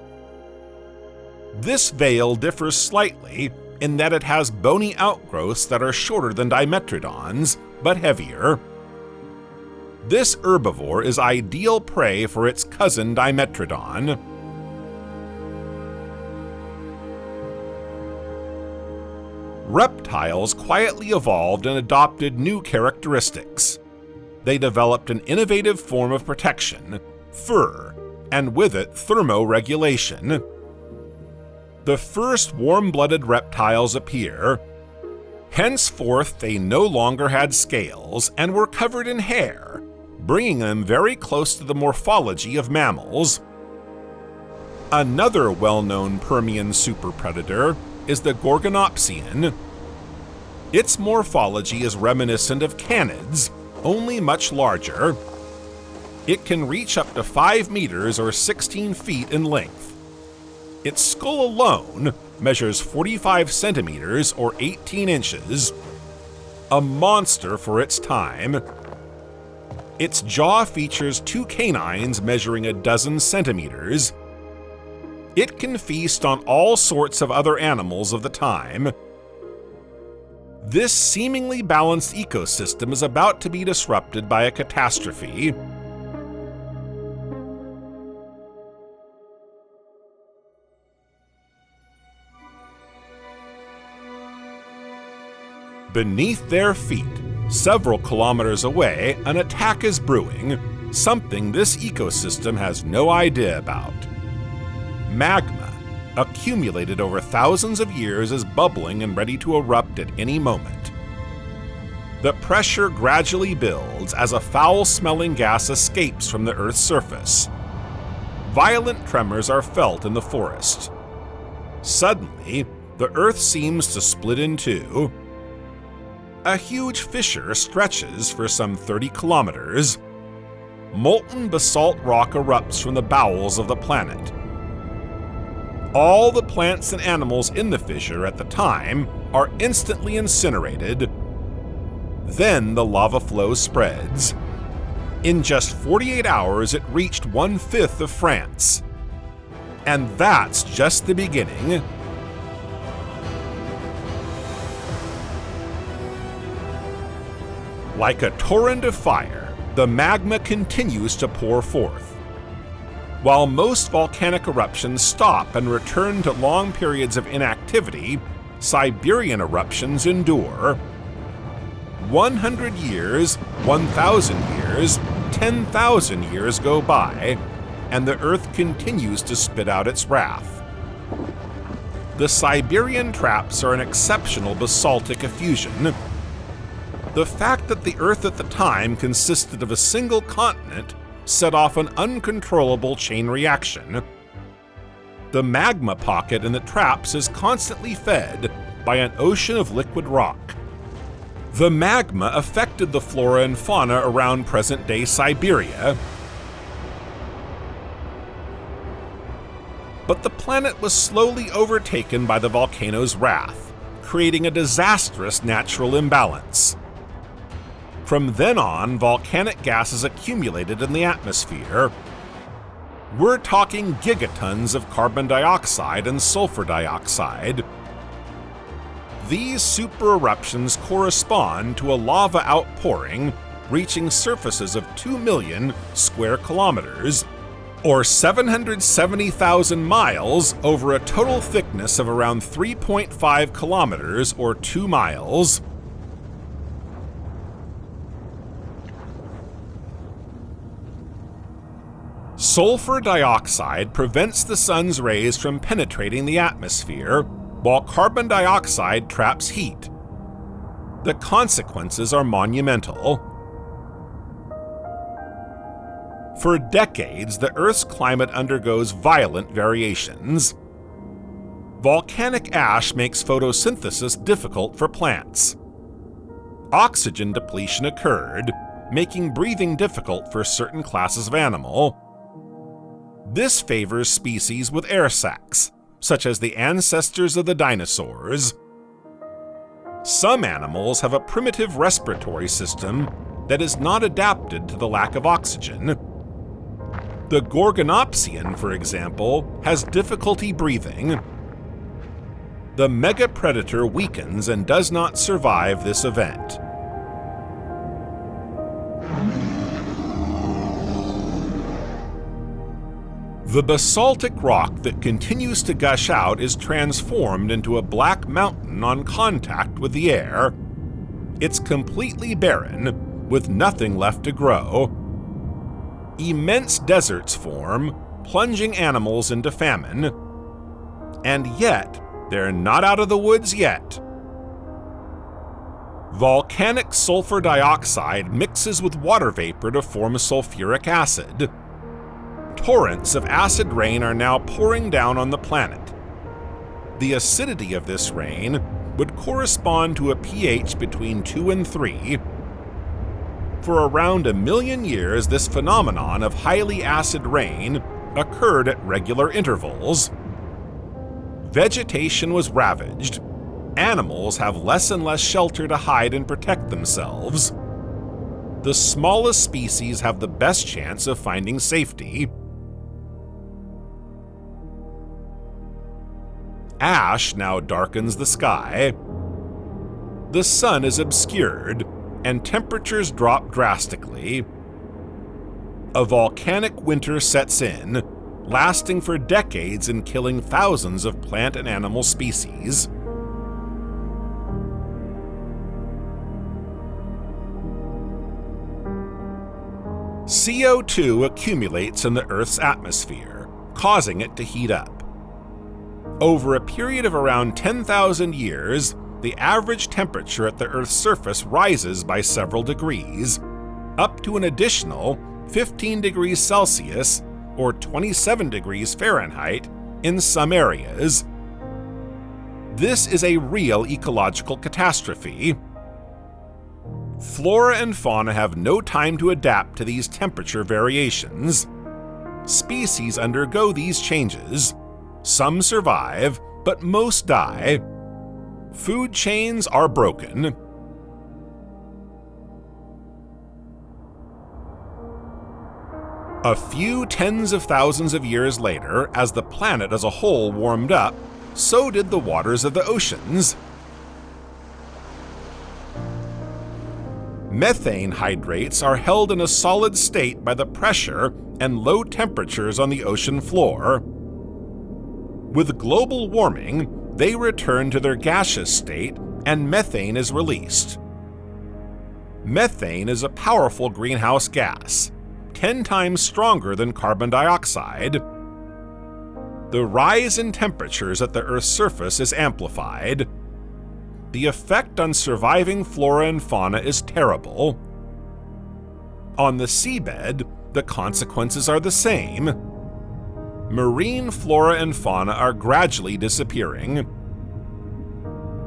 This veil differs slightly in that it has bony outgrowths that are shorter than Dimetrodon's, but heavier. This herbivore is ideal prey for its cousin Dimetrodon. Reptiles quietly evolved and adopted new characteristics. They developed an innovative form of protection, fur, and with it thermoregulation. The first warm-blooded reptiles appear. Henceforth, they no longer had scales and were covered in hair, bringing them very close to the morphology of mammals. Another well-known Permian superpredator is the Gorgonopsian. Its morphology is reminiscent of canids, only much larger. It can reach up to 5 meters or 16 feet in length. Its skull alone measures 45 centimeters or 18 inches, a monster for its time. Its jaw features 2 canines measuring a dozen centimeters. It can feast on all sorts of other animals of the time. This seemingly balanced ecosystem is about to be disrupted by a catastrophe. Beneath their feet, several kilometers away, an attack is brewing, something this ecosystem has no idea about. Magma, accumulated over thousands of years, is bubbling and ready to erupt at any moment. The pressure gradually builds as a foul-smelling gas escapes from the Earth's surface. Violent tremors are felt in the forest. Suddenly, the Earth seems to split in two. A huge fissure stretches for some 30 kilometers. Molten basalt rock erupts from the bowels of the planet. All the plants and animals in the fissure at the time are instantly incinerated. Then the lava flow spreads. In just 48 hours, it reached 1/5 of France. And that's just the beginning. Like a torrent of fire, the magma continues to pour forth. While most volcanic eruptions stop and return to long periods of inactivity, Siberian eruptions endure. 100 years, 1,000 years, 10,000 years go by, and the Earth continues to spit out its wrath. The Siberian traps are an exceptional basaltic effusion. The fact that the Earth at the time consisted of a single continent set off an uncontrollable chain reaction. The magma pocket in the traps is constantly fed by an ocean of liquid rock. The magma affected the flora and fauna around present-day Siberia, but the planet was slowly overtaken by the volcano's wrath, creating a disastrous natural imbalance. From then on, volcanic gases accumulated in the atmosphere. We're talking gigatons of carbon dioxide and sulfur dioxide. These super eruptions correspond to a lava outpouring reaching surfaces of 2 million square kilometers, or 770,000 miles over a total thickness of around 3.5 kilometers or 2 miles. Sulfur dioxide prevents the sun's rays from penetrating the atmosphere, while carbon dioxide traps heat. The consequences are monumental. For decades, the Earth's climate undergoes violent variations. Volcanic ash makes photosynthesis difficult for plants. Oxygen depletion occurred, making breathing difficult for certain classes of animal. This favors species with air sacs, such as the ancestors of the dinosaurs. Some animals have a primitive respiratory system that is not adapted to the lack of oxygen. The Gorgonopsian, for example, has difficulty breathing. The megapredator weakens and does not survive this event. The basaltic rock that continues to gush out is transformed into a black mountain on contact with the air. It's completely barren, with nothing left to grow. Immense deserts form, plunging animals into famine. And yet, they're not out of the woods yet. Volcanic sulfur dioxide mixes with water vapor to form sulfuric acid. Torrents of acid rain are now pouring down on the planet. The acidity of this rain would correspond to a pH between 2 and 3. For around 1 million years, this phenomenon of highly acid rain occurred at regular intervals. Vegetation was ravaged. Animals have less and less shelter to hide and protect themselves. The smallest species have the best chance of finding safety. Ash now darkens the sky. The sun is obscured, and temperatures drop drastically. A volcanic winter sets in, lasting for decades and killing thousands of plant and animal species. CO2 accumulates in the Earth's atmosphere, causing it to heat up. Over a period of around 10,000 years, the average temperature at the Earth's surface rises by several degrees, up to an additional 15 degrees Celsius or 27 degrees Fahrenheit in some areas. This is a real ecological catastrophe. Flora and fauna have no time to adapt to these temperature variations. Species undergo these changes. Some survive, but most die. Food chains are broken. A few tens of thousands of years later, as the planet as a whole warmed up, so did the waters of the oceans. Methane hydrates are held in a solid state by the pressure and low temperatures on the ocean floor. With global warming, they return to their gaseous state and methane is released. Methane is a powerful greenhouse gas, 10 times stronger than carbon dioxide. The rise in temperatures at the Earth's surface is amplified. The effect on surviving flora and fauna is terrible. On the seabed, the consequences are the same. Marine flora and fauna are gradually disappearing.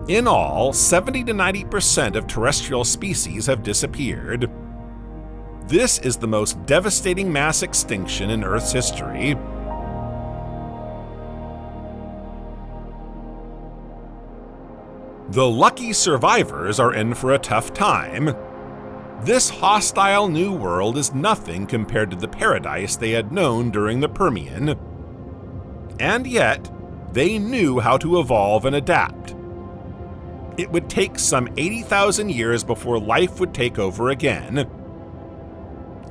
In all, 70 to 90% of terrestrial species have disappeared. This is the most devastating mass extinction in Earth's history. The lucky survivors are in for a tough time. This hostile new world is nothing compared to the paradise they had known during the Permian. And yet, they knew how to evolve and adapt. It would take some 80,000 years before life would take over again.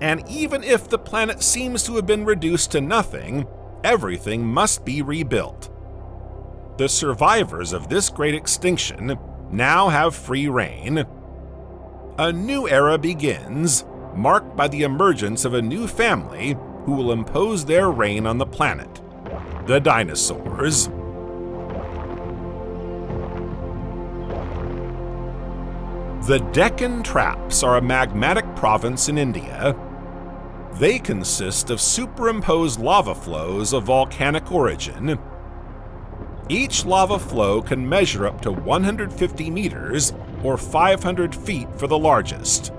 And even if the planet seems to have been reduced to nothing, everything must be rebuilt. The survivors of this great extinction now have free reign. A new era begins, marked by the emergence of a new family who will impose their reign on the planet: the dinosaurs. The Deccan Traps are a magmatic province in India. They consist of superimposed lava flows of volcanic origin. Each lava flow can measure up to 150 meters, or 500 feet for the largest.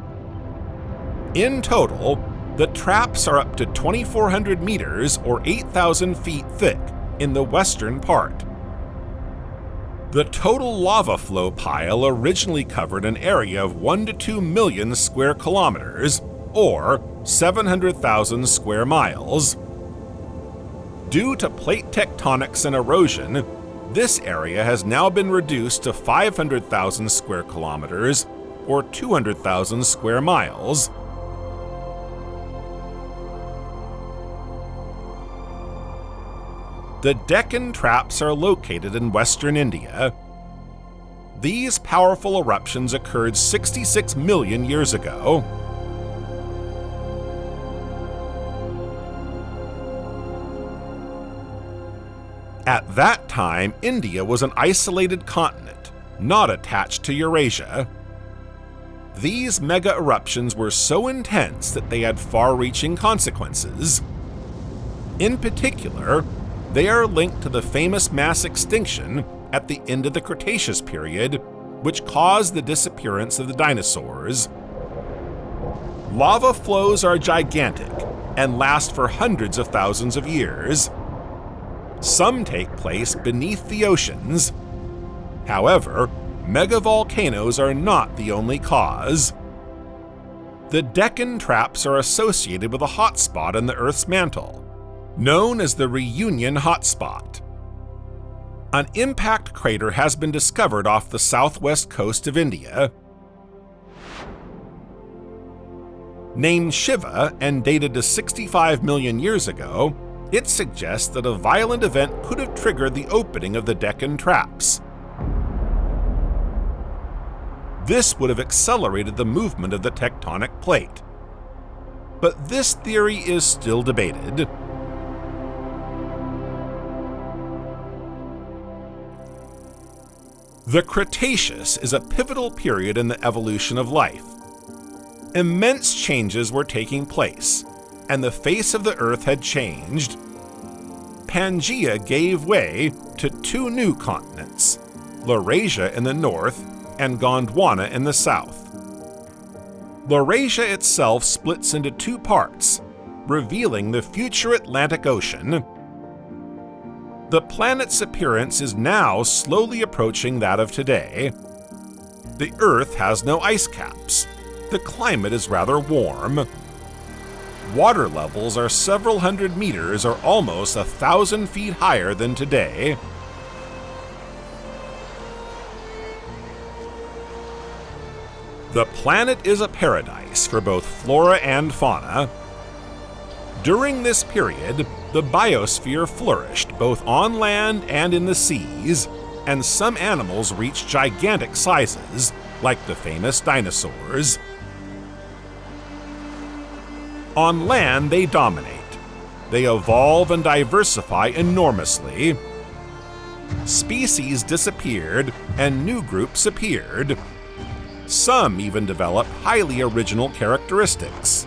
In total, The traps are up to 2,400 meters or 8,000 feet thick in the western part. The total lava flow pile originally covered an area of 1 to 2 million square kilometers, or 700,000 square miles. Due to plate tectonics and erosion, this area has now been reduced to 500,000 square kilometers, or 200,000 square miles. The Deccan Traps are located in western India. These powerful eruptions occurred 66 million years ago. At that time, India was an isolated continent, not attached to Eurasia. These mega eruptions were so intense that they had far-reaching consequences. In particular, they are linked to the famous mass extinction at the end of the Cretaceous period, which caused the disappearance of the dinosaurs. Lava flows are gigantic and last for hundreds of thousands of years. Some take place beneath the oceans. However, megavolcanoes are not the only cause. The Deccan Traps are associated with a hotspot in the Earth's mantle, known as the Reunion Hotspot. An impact crater has been discovered off the southwest coast of India. Named Shiva and dated to 65 million years ago, it suggests that a violent event could have triggered the opening of the Deccan Traps. This would have accelerated the movement of the tectonic plate. But this theory is still debated. The Cretaceous is a pivotal period in the evolution of life. Immense changes were taking place, and the face of the Earth had changed. Pangea gave way to two new continents, Laurasia in the north and Gondwana in the south. Laurasia itself splits into two parts, revealing the future Atlantic Ocean. The planet's appearance is now slowly approaching that of today. The Earth has no ice caps. The climate is rather warm. Water levels are several hundred meters or almost 1,000 feet higher than today. The planet is a paradise for both flora and fauna. During this period, the biosphere flourished both on land and in the seas, and some animals reached gigantic sizes, like the famous dinosaurs. On land, they dominate. They evolve and diversify enormously. Species disappeared and new groups appeared. Some even develop highly original characteristics.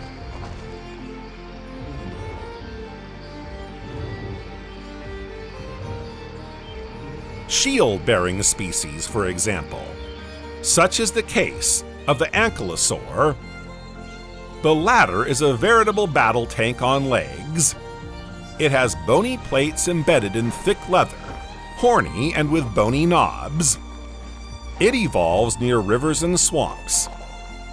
Shield-bearing species, for example. Such is the case of the ankylosaur. The latter is a veritable battle tank on legs. It has bony plates embedded in thick leather, horny and with bony knobs. It evolves near rivers and swamps.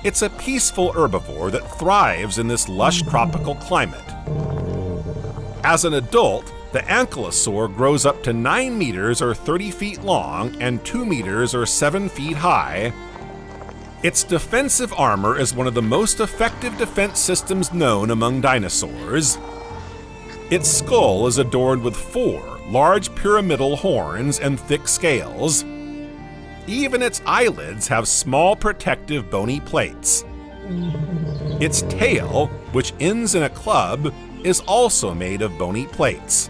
It's a peaceful herbivore that thrives in this lush tropical climate. As an adult, the ankylosaur grows up to 9 meters or 30 feet long and 2 meters or 7 feet high. Its defensive armor is one of the most effective defense systems known among dinosaurs. Its skull is adorned with 4 large pyramidal horns and thick scales. Even its eyelids have small protective bony plates. Its tail, which ends in a club, is also made of bony plates.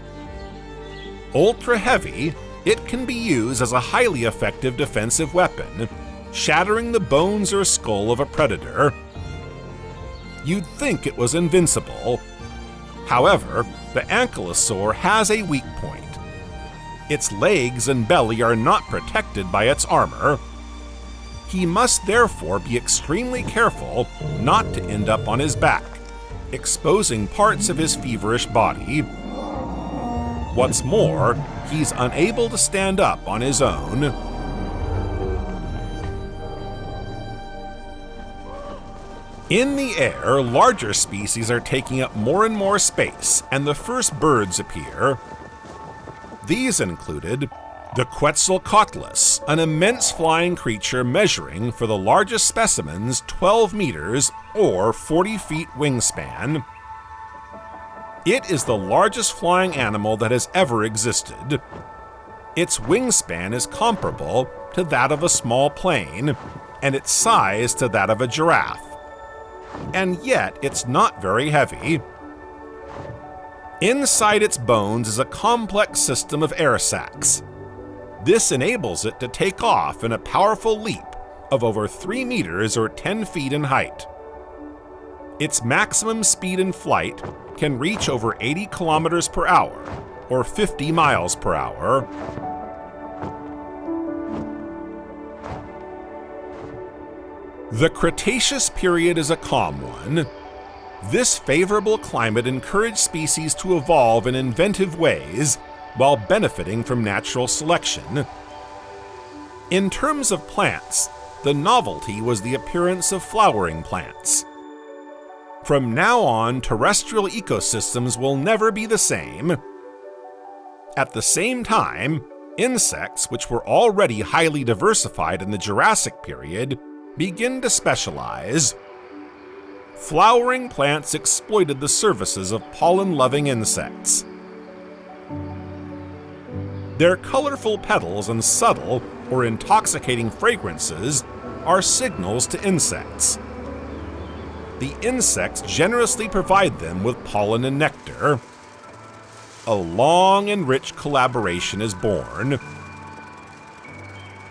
Ultra heavy, it can be used as a highly effective defensive weapon, shattering the bones or skull of a predator. You'd think it was invincible. However, the ankylosaur has a weak point. Its legs and belly are not protected by its armor. He must therefore be extremely careful not to end up on his back, exposing parts of his feverish body. What's more, he's unable to stand up on his own. In the air, larger species are taking up more and more space, and the first birds appear. These included the Quetzalcoatlus, an immense flying creature measuring, for the largest specimens, 12 meters or 40 feet wingspan. It is the largest flying animal that has ever existed. Its wingspan is comparable to that of a small plane, and its size to that of a giraffe. And yet it's not very heavy. Inside its bones is a complex system of air sacs. This enables it to take off in a powerful leap of over 3 meters or 10 feet in height. Its maximum speed in flight can reach over 80 kilometers per hour, or 50 miles per hour. The Cretaceous period is a calm one. This favorable climate encouraged species to evolve in inventive ways while benefiting from natural selection. In terms of plants, the novelty was the appearance of flowering plants. From now on, terrestrial ecosystems will never be the same. At the same time, insects, which were already highly diversified in the Jurassic period, begin to specialize. Flowering plants exploited the services of pollen-loving insects. Their colorful petals and subtle or intoxicating fragrances are signals to insects. The insects generously provide them with pollen and nectar. A long and rich collaboration is born.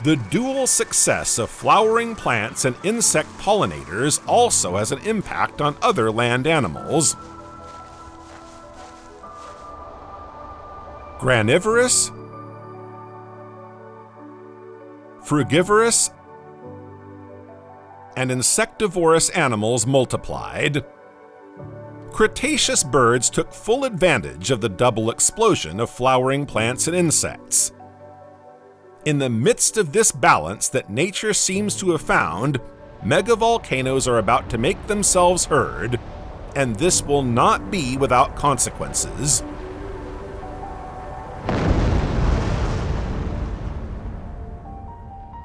The dual success of flowering plants and insect pollinators also has an impact on other land animals. Granivorous, frugivorous, and insectivorous animals multiplied. Cretaceous birds took full advantage of the double explosion of flowering plants and insects. In the midst of this balance that nature seems to have found, megavolcanoes are about to make themselves heard, and this will not be without consequences.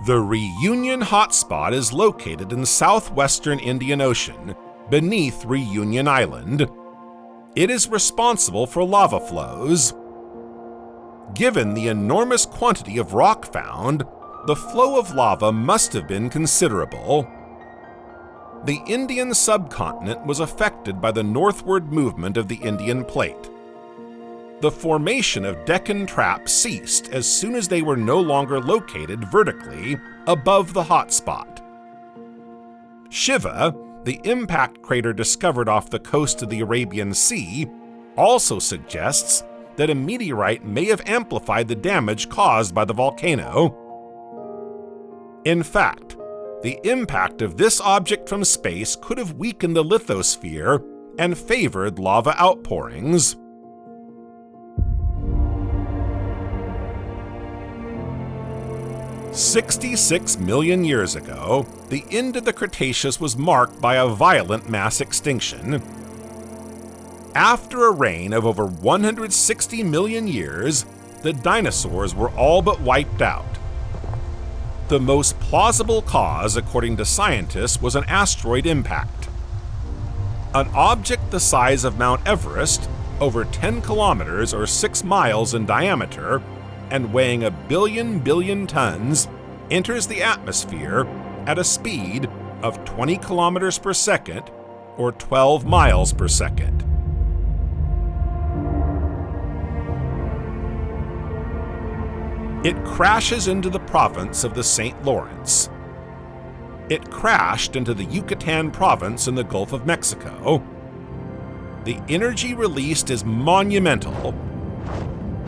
The Reunion hotspot is located in southwestern Indian Ocean, beneath Reunion Island. It is responsible for lava flows. Given the enormous quantity of rock found, the flow of lava must have been considerable. The Indian subcontinent was affected by the northward movement of the Indian Plate. The formation of Deccan traps ceased as soon as they were no longer located vertically above the hotspot. Shiva, the impact crater discovered off the coast of the Arabian Sea, also suggests that a meteorite may have amplified the damage caused by the volcano. In fact, the impact of this object from space could have weakened the lithosphere and favored lava outpourings. "66 million years ago, the end of the Cretaceous was marked by a violent mass extinction. After a reign of over 160 million years, the dinosaurs were all but wiped out. The most plausible cause, according to scientists, was an asteroid impact. An object the size of Mount Everest, over 10 kilometers or 6 miles in diameter, and weighing a billion tons, enters the atmosphere at a speed of 20 kilometers per second or 12 miles per second. It crashes into the province of the St. Lawrence. It crashed into the Yucatan province in the Gulf of Mexico. The energy released is monumental.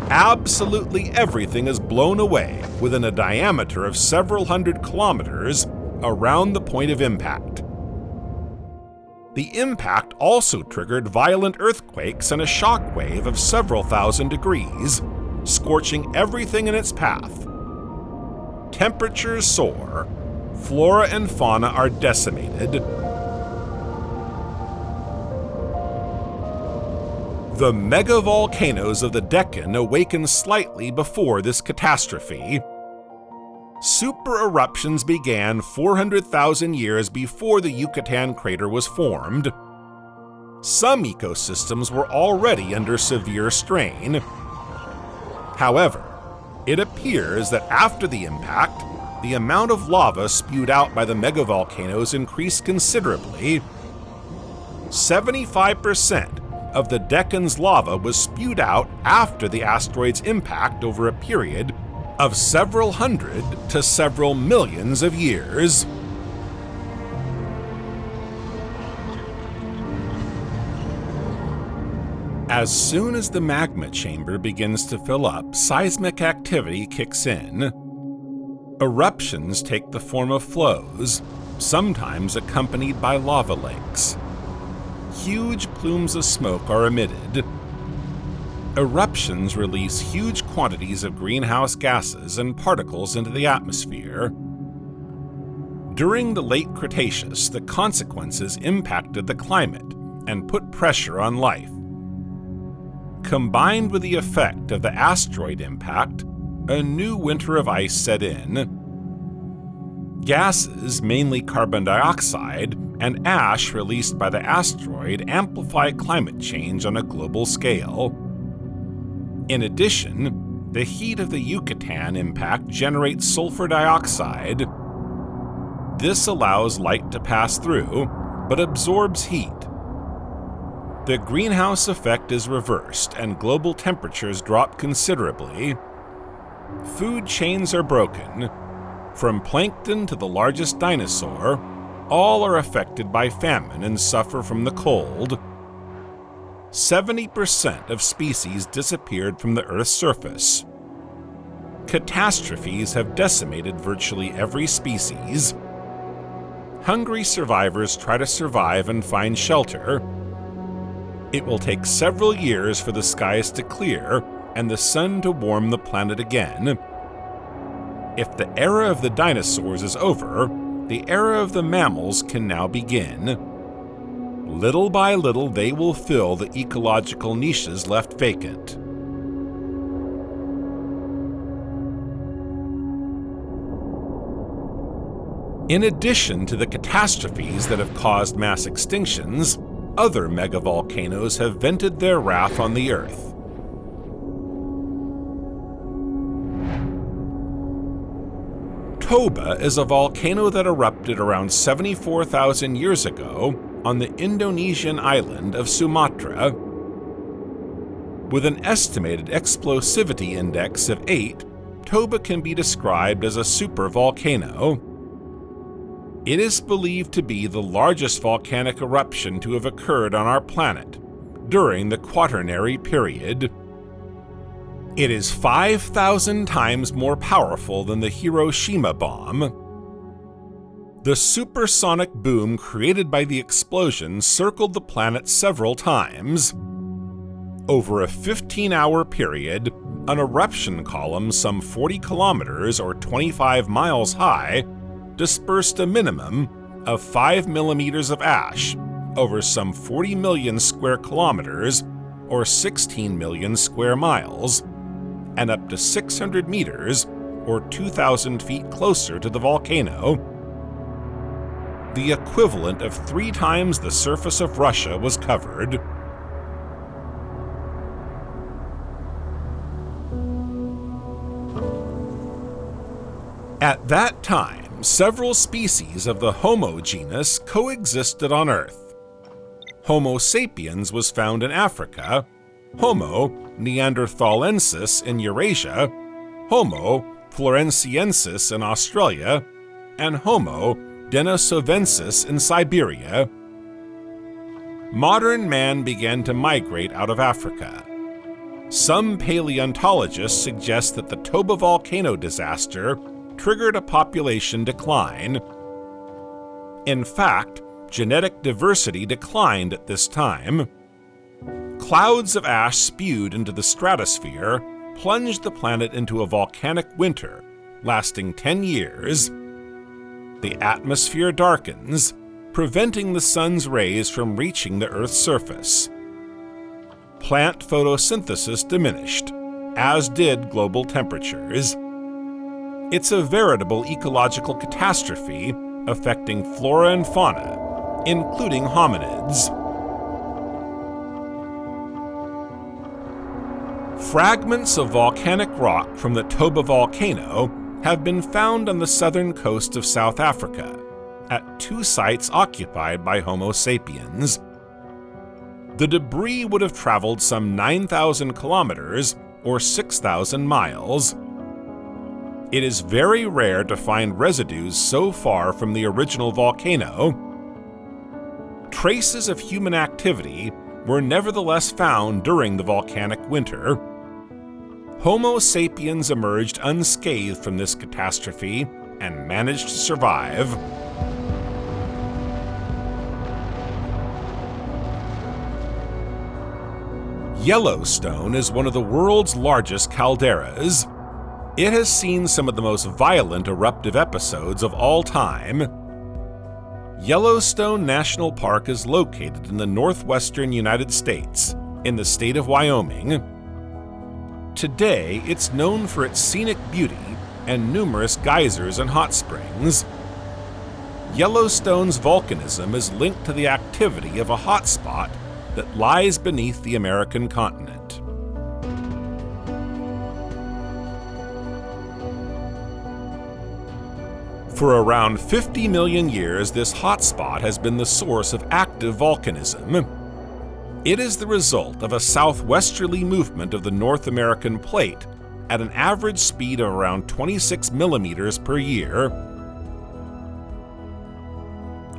Absolutely everything is blown away within a diameter of several hundred kilometers around the point of impact. The impact also triggered violent earthquakes and a shock wave of several thousand degrees, scorching everything in its path. Temperatures soar, flora and fauna are decimated. The megavolcanoes of the Deccan awaken slightly before this catastrophe. Super eruptions began 400,000 years before the Yucatan crater was formed. Some ecosystems were already under severe strain. However, it appears that after the impact, the amount of lava spewed out by the megavolcanoes increased considerably. 75% of the Deccan's lava was spewed out after the asteroid's impact over a period of several hundred to several millions of years. As soon as the magma chamber begins to fill up, seismic activity kicks in. Eruptions take the form of flows, sometimes accompanied by lava lakes. Huge plumes of smoke are emitted. Eruptions release huge quantities of greenhouse gases and particles into the atmosphere. During the late Cretaceous, the consequences impacted the climate and put pressure on life. Combined with the effect of the asteroid impact, a new winter of ice set in. Gases, mainly carbon dioxide, and ash released by the asteroid amplify climate change on a global scale. In addition, the heat of the Yucatan impact generates sulfur dioxide. This allows light to pass through, but absorbs heat. The greenhouse effect is reversed and global temperatures drop considerably. Food chains are broken. From plankton to the largest dinosaur, all are affected by famine and suffer from the cold. 70% of species disappeared from the Earth's surface. Catastrophes have decimated virtually every species. Hungry survivors try to survive and find shelter. It will take several years for the skies to clear and the sun to warm the planet again. If the era of the dinosaurs is over, the era of the mammals can now begin. Little by little, they will fill the ecological niches left vacant. In addition to the catastrophes that have caused mass extinctions, other megavolcanoes have vented their wrath on the Earth. Toba is a volcano that erupted around 74,000 years ago on the Indonesian island of Sumatra. With an estimated explosivity index of 8, Toba can be described as a supervolcano. It is believed to be the largest volcanic eruption to have occurred on our planet during the Quaternary period. It is 5,000 times more powerful than the Hiroshima bomb. The supersonic boom created by the explosion circled the planet several times. Over a 15-hour period, an eruption column some 40 kilometers or 25 miles high dispersed a minimum of 5 millimeters of ash over some 40 million square kilometers or 16 million square miles, and up to 600 meters or 2,000 feet closer to the volcano. The equivalent of 3 times the surface of Russia was covered. At that time, several species of the Homo genus coexisted on Earth. Homo sapiens was found in Africa, Homo neanderthalensis in Eurasia, Homo floresiensis in Australia, and Homo denisovensis in Siberia. Modern man began to migrate out of Africa. Some paleontologists suggest that the Toba volcano disaster triggered a population decline. In fact, Genetic diversity declined at this time. Clouds of ash spewed into the stratosphere plunged the planet into a volcanic winter, lasting 10 years. The atmosphere darkens, preventing the sun's rays from reaching the Earth's surface. Plant photosynthesis diminished, as did global temperatures. It's a veritable ecological catastrophe affecting flora and fauna, including hominids. Fragments of volcanic rock from the Toba volcano have been found on the southern coast of South Africa, at 2 sites occupied by Homo sapiens. The debris would have traveled some 9,000 kilometers or 6,000 miles. It is very rare to find residues so far from the original volcano. Traces of human activity were nevertheless found during the volcanic winter. Homo sapiens emerged unscathed from this catastrophe and managed to survive. Yellowstone is one of the world's largest calderas. It has seen some of the most violent eruptive episodes of all time. Yellowstone National Park is located in the northwestern United States, in the state of Wyoming. Today, it's known for its scenic beauty and numerous geysers and hot springs. Yellowstone's volcanism is linked to the activity of a hotspot that lies beneath the American continent. For around 50 million years, this hotspot has been the source of active volcanism. It is the result of a southwesterly movement of the North American plate at an average speed of around 26 millimeters per year.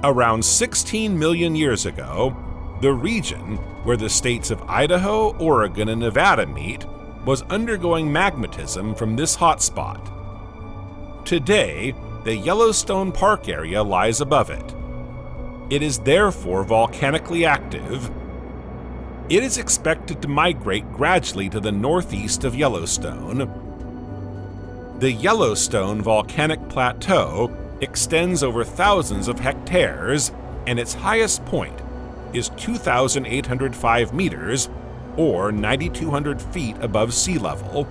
Around 16 million years ago, the region where the states of Idaho, Oregon, and Nevada meet was undergoing magmatism from this hotspot. Today, the Yellowstone Park area lies above it. It is therefore volcanically active. It is expected to migrate gradually to the northeast of Yellowstone. The Yellowstone Volcanic Plateau extends over thousands of hectares, and its highest point is 2,805 meters, or 9,200 feet above sea level.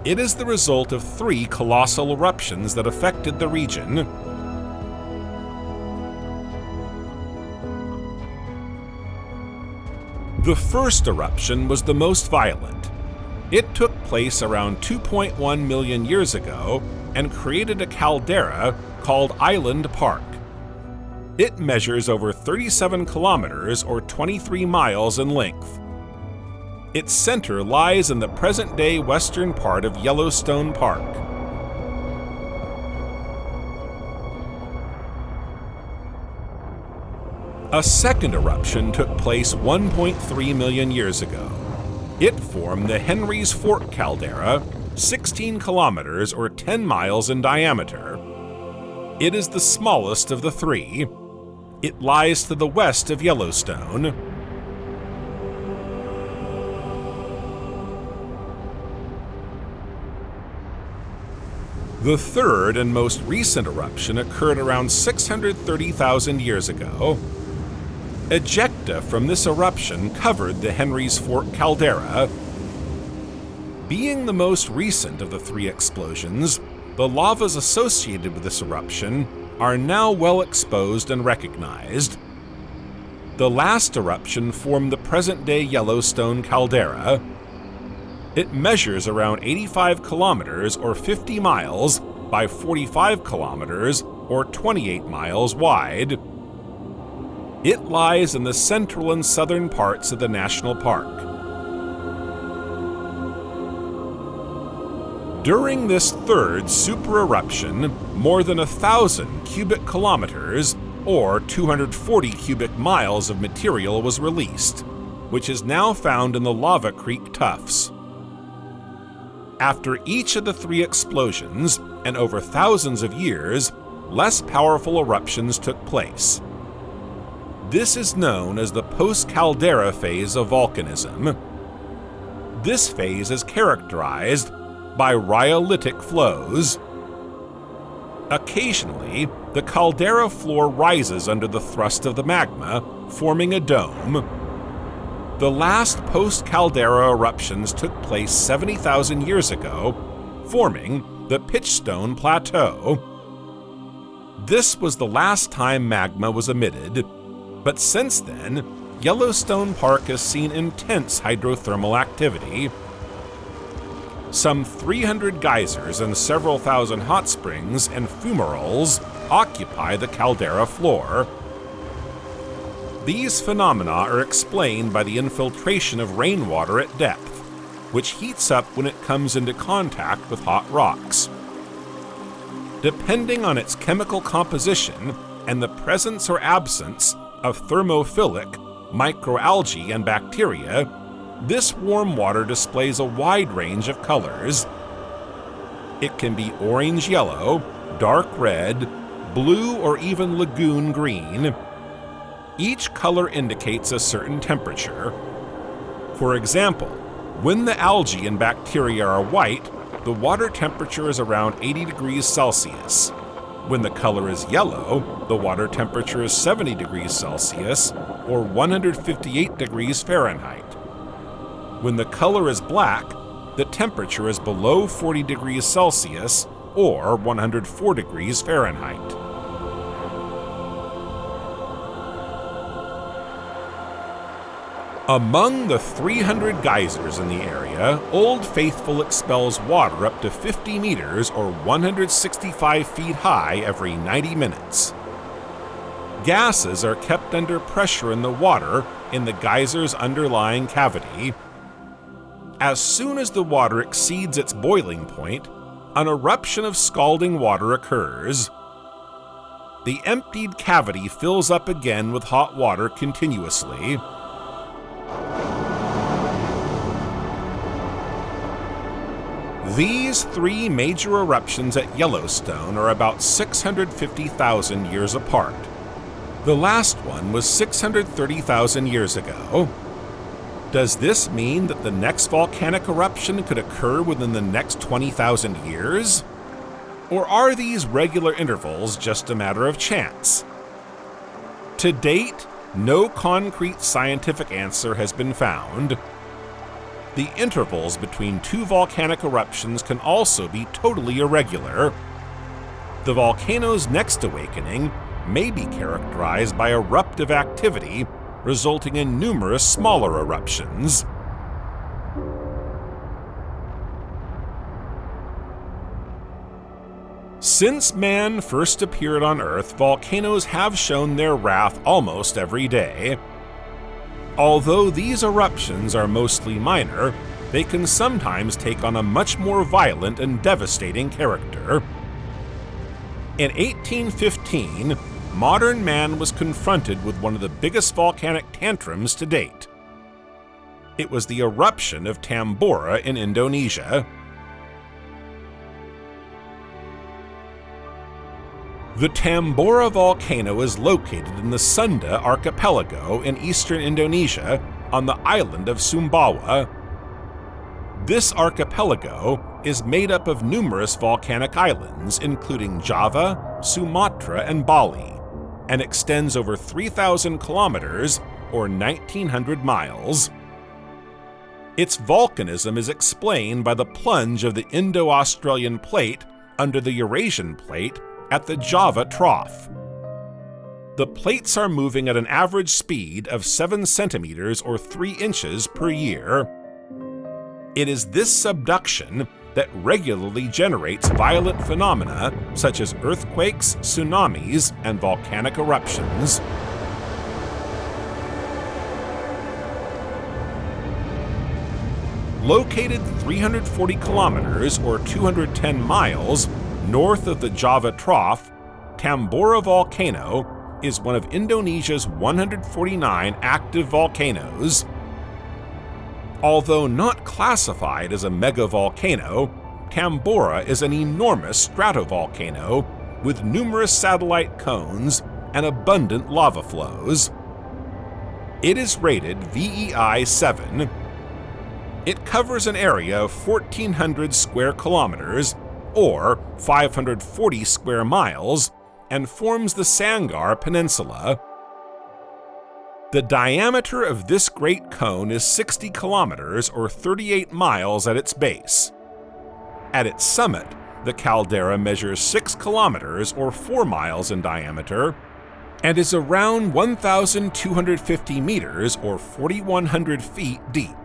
It is the result of 3 colossal eruptions that affected the region. The first eruption was the most violent. It took place around 2.1 million years ago and created a caldera called Island Park. It measures over 37 kilometers or 23 miles in length. Its center lies in the present-day western part of Yellowstone Park. A second eruption took place 1.3 million years ago. It formed the Henry's Fork caldera, 16 kilometers or 10 miles in diameter. It is the smallest of the 3. It lies to the west of Yellowstone. The third and most recent eruption occurred around 630,000 years ago. Ejecta from this eruption covered the Henry's Fork caldera. Being the most recent of the 3 explosions, the lavas associated with this eruption are now well exposed and recognized. The last eruption formed the present-day Yellowstone caldera. It measures around 85 kilometers or 50 miles by 45 kilometers or 28 miles wide. It lies in the central and southern parts of the national park. During this third supereruption, more than 1,000 cubic kilometers, or 240 cubic miles of material was released, which is now found in the lava creek tuffs. After each of the 3 explosions, and over thousands of years, less powerful eruptions took place, This is known as the post-caldera phase of volcanism. This phase is characterized by rhyolitic flows. Occasionally, the caldera floor rises under the thrust of the magma, forming a dome. The last post-caldera eruptions took place 70,000 years ago, forming the Pitchstone Plateau. This was the last time magma was emitted, but since then, Yellowstone Park has seen intense hydrothermal activity. Some 300 geysers and several thousand hot springs and fumaroles occupy the caldera floor. These phenomena are explained by the infiltration of rainwater at depth, which heats up when it comes into contact with hot rocks. Depending on its chemical composition and the presence or absence of thermophilic, microalgae, and bacteria, this warm water displays a wide range of colors. It can be orange-yellow, dark red, blue, or even lagoon green. Each color indicates a certain temperature. For example, when the algae and bacteria are white, the water temperature is around 80 degrees Celsius. When the color is yellow, the water temperature is 70 degrees Celsius, or 158 degrees Fahrenheit. When the color is black, the temperature is below 40 degrees Celsius, or 104 degrees Fahrenheit. Among the 300 geysers in the area, Old Faithful expels water up to 50 meters or 165 feet high every 90 minutes. Gases are kept under pressure in the water in the geyser's underlying cavity. As soon as the water exceeds its boiling point, an eruption of scalding water occurs. The emptied cavity fills up again with hot water continuously. These three major eruptions at Yellowstone are about 650,000 years apart. The last one was 630,000 years ago. Does this mean that the next volcanic eruption could occur within the next 20,000 years? Or are these regular intervals just a matter of chance? To date, no concrete scientific answer has been found. The intervals between two volcanic eruptions can also be totally irregular. The volcano's next awakening may be characterized by eruptive activity, resulting in numerous smaller eruptions. Since man first appeared on Earth, volcanoes have shown their wrath almost every day. Although these eruptions are mostly minor, they can sometimes take on a much more violent and devastating character. In 1815, modern man was confronted with one of the biggest volcanic tantrums to date. It was the eruption of Tambora in Indonesia. The Tambora volcano is located in the Sunda archipelago in eastern Indonesia on the island of Sumbawa. This archipelago is made up of numerous volcanic islands, including Java, Sumatra, and Bali, and extends over 3,000 kilometers or 1,900 miles. Its volcanism is explained by the plunge of the Indo-Australian plate under the Eurasian plate at the Java Trough. The plates are moving at an average speed of 7 centimeters or 3 inches per year. It is this subduction that regularly generates violent phenomena such as earthquakes, tsunamis, and volcanic eruptions. Located 340 kilometers or 210 miles north of the Java Trough, Tambora Volcano is one of Indonesia's 149 active volcanoes. Although not classified as a megavolcano, Tambora is an enormous stratovolcano with numerous satellite cones and abundant lava flows. It is rated VEI 7. It covers an area of 1,400 square kilometers, or 540 square miles, and forms the Sangar Peninsula. The diameter of this great cone is 60 kilometers, or 38 miles at its base. At its summit, the caldera measures 6 kilometers, or 4 miles in diameter, and is around 1,250 meters, or 4,100 feet deep.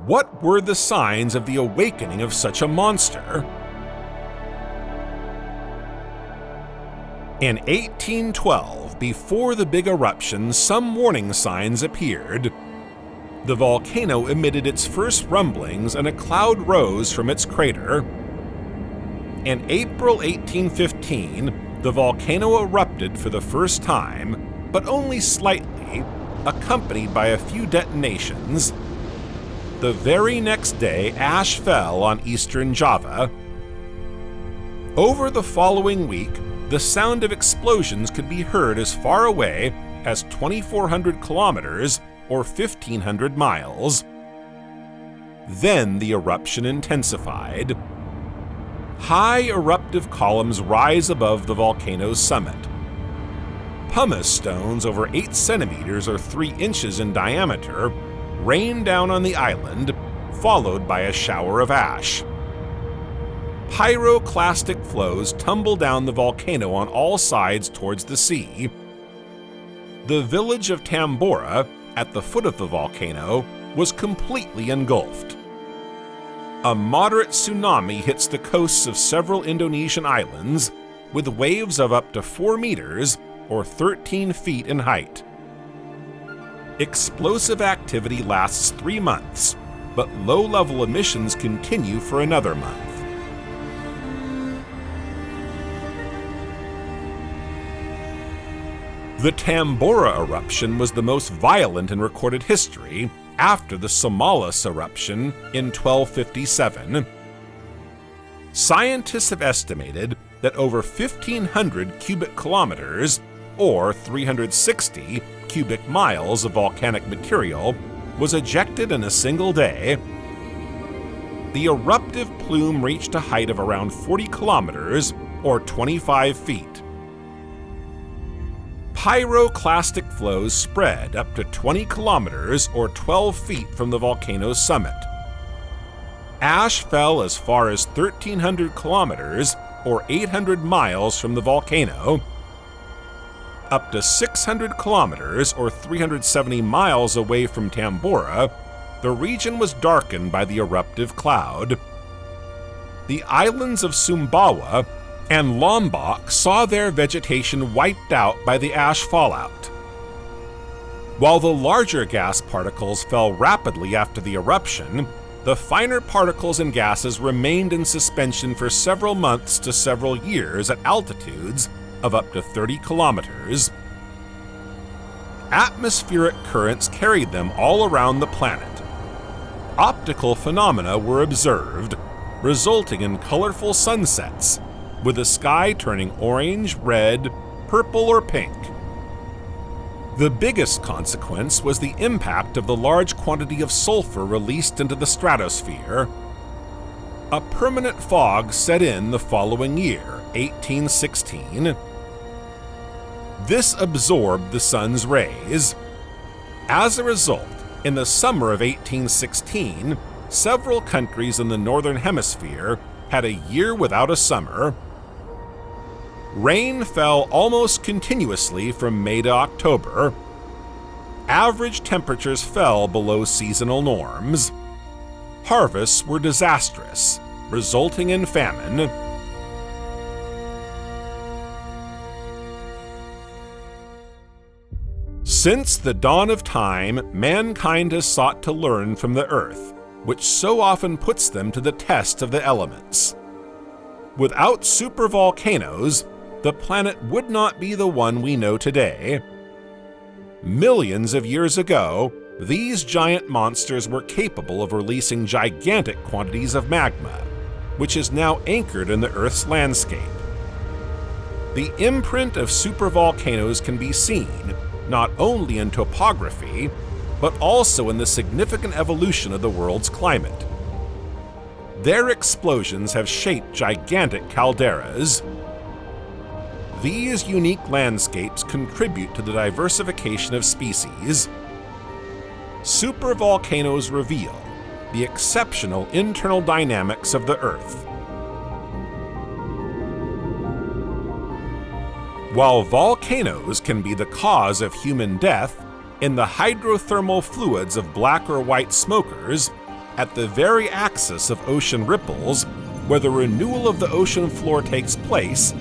What were the signs of the awakening of such a monster? In 1812, before the big eruption, some warning signs appeared. The volcano emitted its first rumblings and a cloud rose from its crater. In April 1815, the volcano erupted for the first time, but only slightly, accompanied by a few detonations. The very next day, ash fell on eastern Java. Over the following week, the sound of explosions could be heard as far away as 2,400 kilometers, or 1,500 miles. Then the eruption intensified. High eruptive columns rise above the volcano's summit. Pumice stones over 8 centimeters or 3 inches in diameter rain down on the island, followed by a shower of ash. Pyroclastic flows tumble down the volcano on all sides towards the sea. The village of Tambora, at the foot of the volcano, was completely engulfed. A moderate tsunami hits the coasts of several Indonesian islands, with waves of up to 4 meters, or 13 feet in height. Explosive activity lasts 3 months, but low-level emissions continue for another month. The Tambora eruption was the most violent in recorded history after the Somalis eruption in 1257. Scientists have estimated that over 1,500 cubic kilometers, or 360 cubic miles of volcanic material, was ejected in a single day. The eruptive plume reached a height of around 40 kilometers, or 25 feet. Pyroclastic flows spread up to 20 kilometers, or 12 feet from the volcano's summit. Ash fell as far as 1,300 kilometers, or 800 miles from the volcano. Up to 600 kilometers, or 370 miles away from Tambora, the region was darkened by the eruptive cloud. The islands of Sumbawa and Lombok saw their vegetation wiped out by the ash fallout. While the larger gas particles fell rapidly after the eruption, the finer particles and gases remained in suspension for several months to several years at altitudes of up to 30 kilometers. Atmospheric currents carried them all around the planet. Optical phenomena were observed, resulting in colorful sunsets, with the sky turning orange, red, purple, or pink. The biggest consequence was the impact of the large quantity of sulfur released into the stratosphere. A permanent fog set in the following year, 1816. This absorbed the sun's rays. As a result, in the summer of 1816, several countries in the northern hemisphere had a year without a summer. Rain fell almost continuously from May to October. Average temperatures fell below seasonal norms. Harvests were disastrous, resulting in famine. Since the dawn of time, mankind has sought to learn from the Earth, which so often puts them to the test of the elements. Without supervolcanoes, the planet would not be the one we know today. Millions of years ago, these giant monsters were capable of releasing gigantic quantities of magma, which is now anchored in the Earth's landscape. The imprint of supervolcanoes can be seen not only in topography, but also in the significant evolution of the world's climate. Their explosions have shaped gigantic calderas. These unique landscapes contribute to the diversification of species. Supervolcanoes reveal the exceptional internal dynamics of the Earth. While volcanoes can be the cause of human death in the hydrothermal fluids of black or white smokers, at the very axis of ocean ripples, where the renewal of the ocean floor takes place,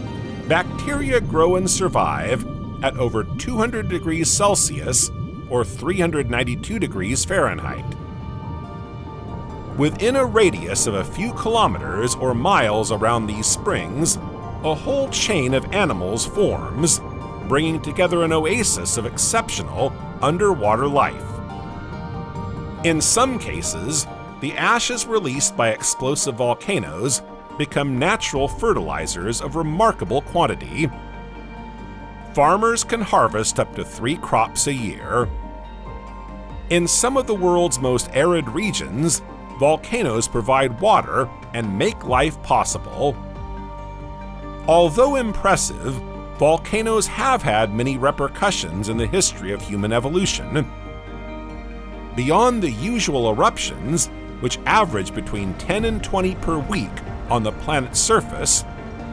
bacteria grow and survive at over 200 degrees Celsius or 392 degrees Fahrenheit. Within a radius of a few kilometers or miles around these springs, a whole chain of animals forms, bringing together an oasis of exceptional underwater life. In some cases, the ashes released by explosive volcanoes become natural fertilizers of remarkable quantity. Farmers can harvest up to 3 crops a year. In some of the world's most arid regions, volcanoes provide water and make life possible. Although impressive, volcanoes have had many repercussions in the history of human evolution. Beyond the usual eruptions, which average between 10 and 20 per week on the planet's surface,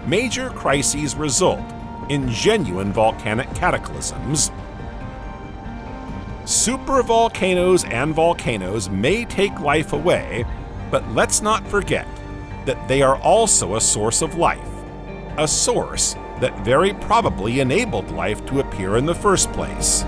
major crises result in genuine volcanic cataclysms. Supervolcanoes and volcanoes may take life away, but let's not forget that they are also a source of life, a source that very probably enabled life to appear in the first place.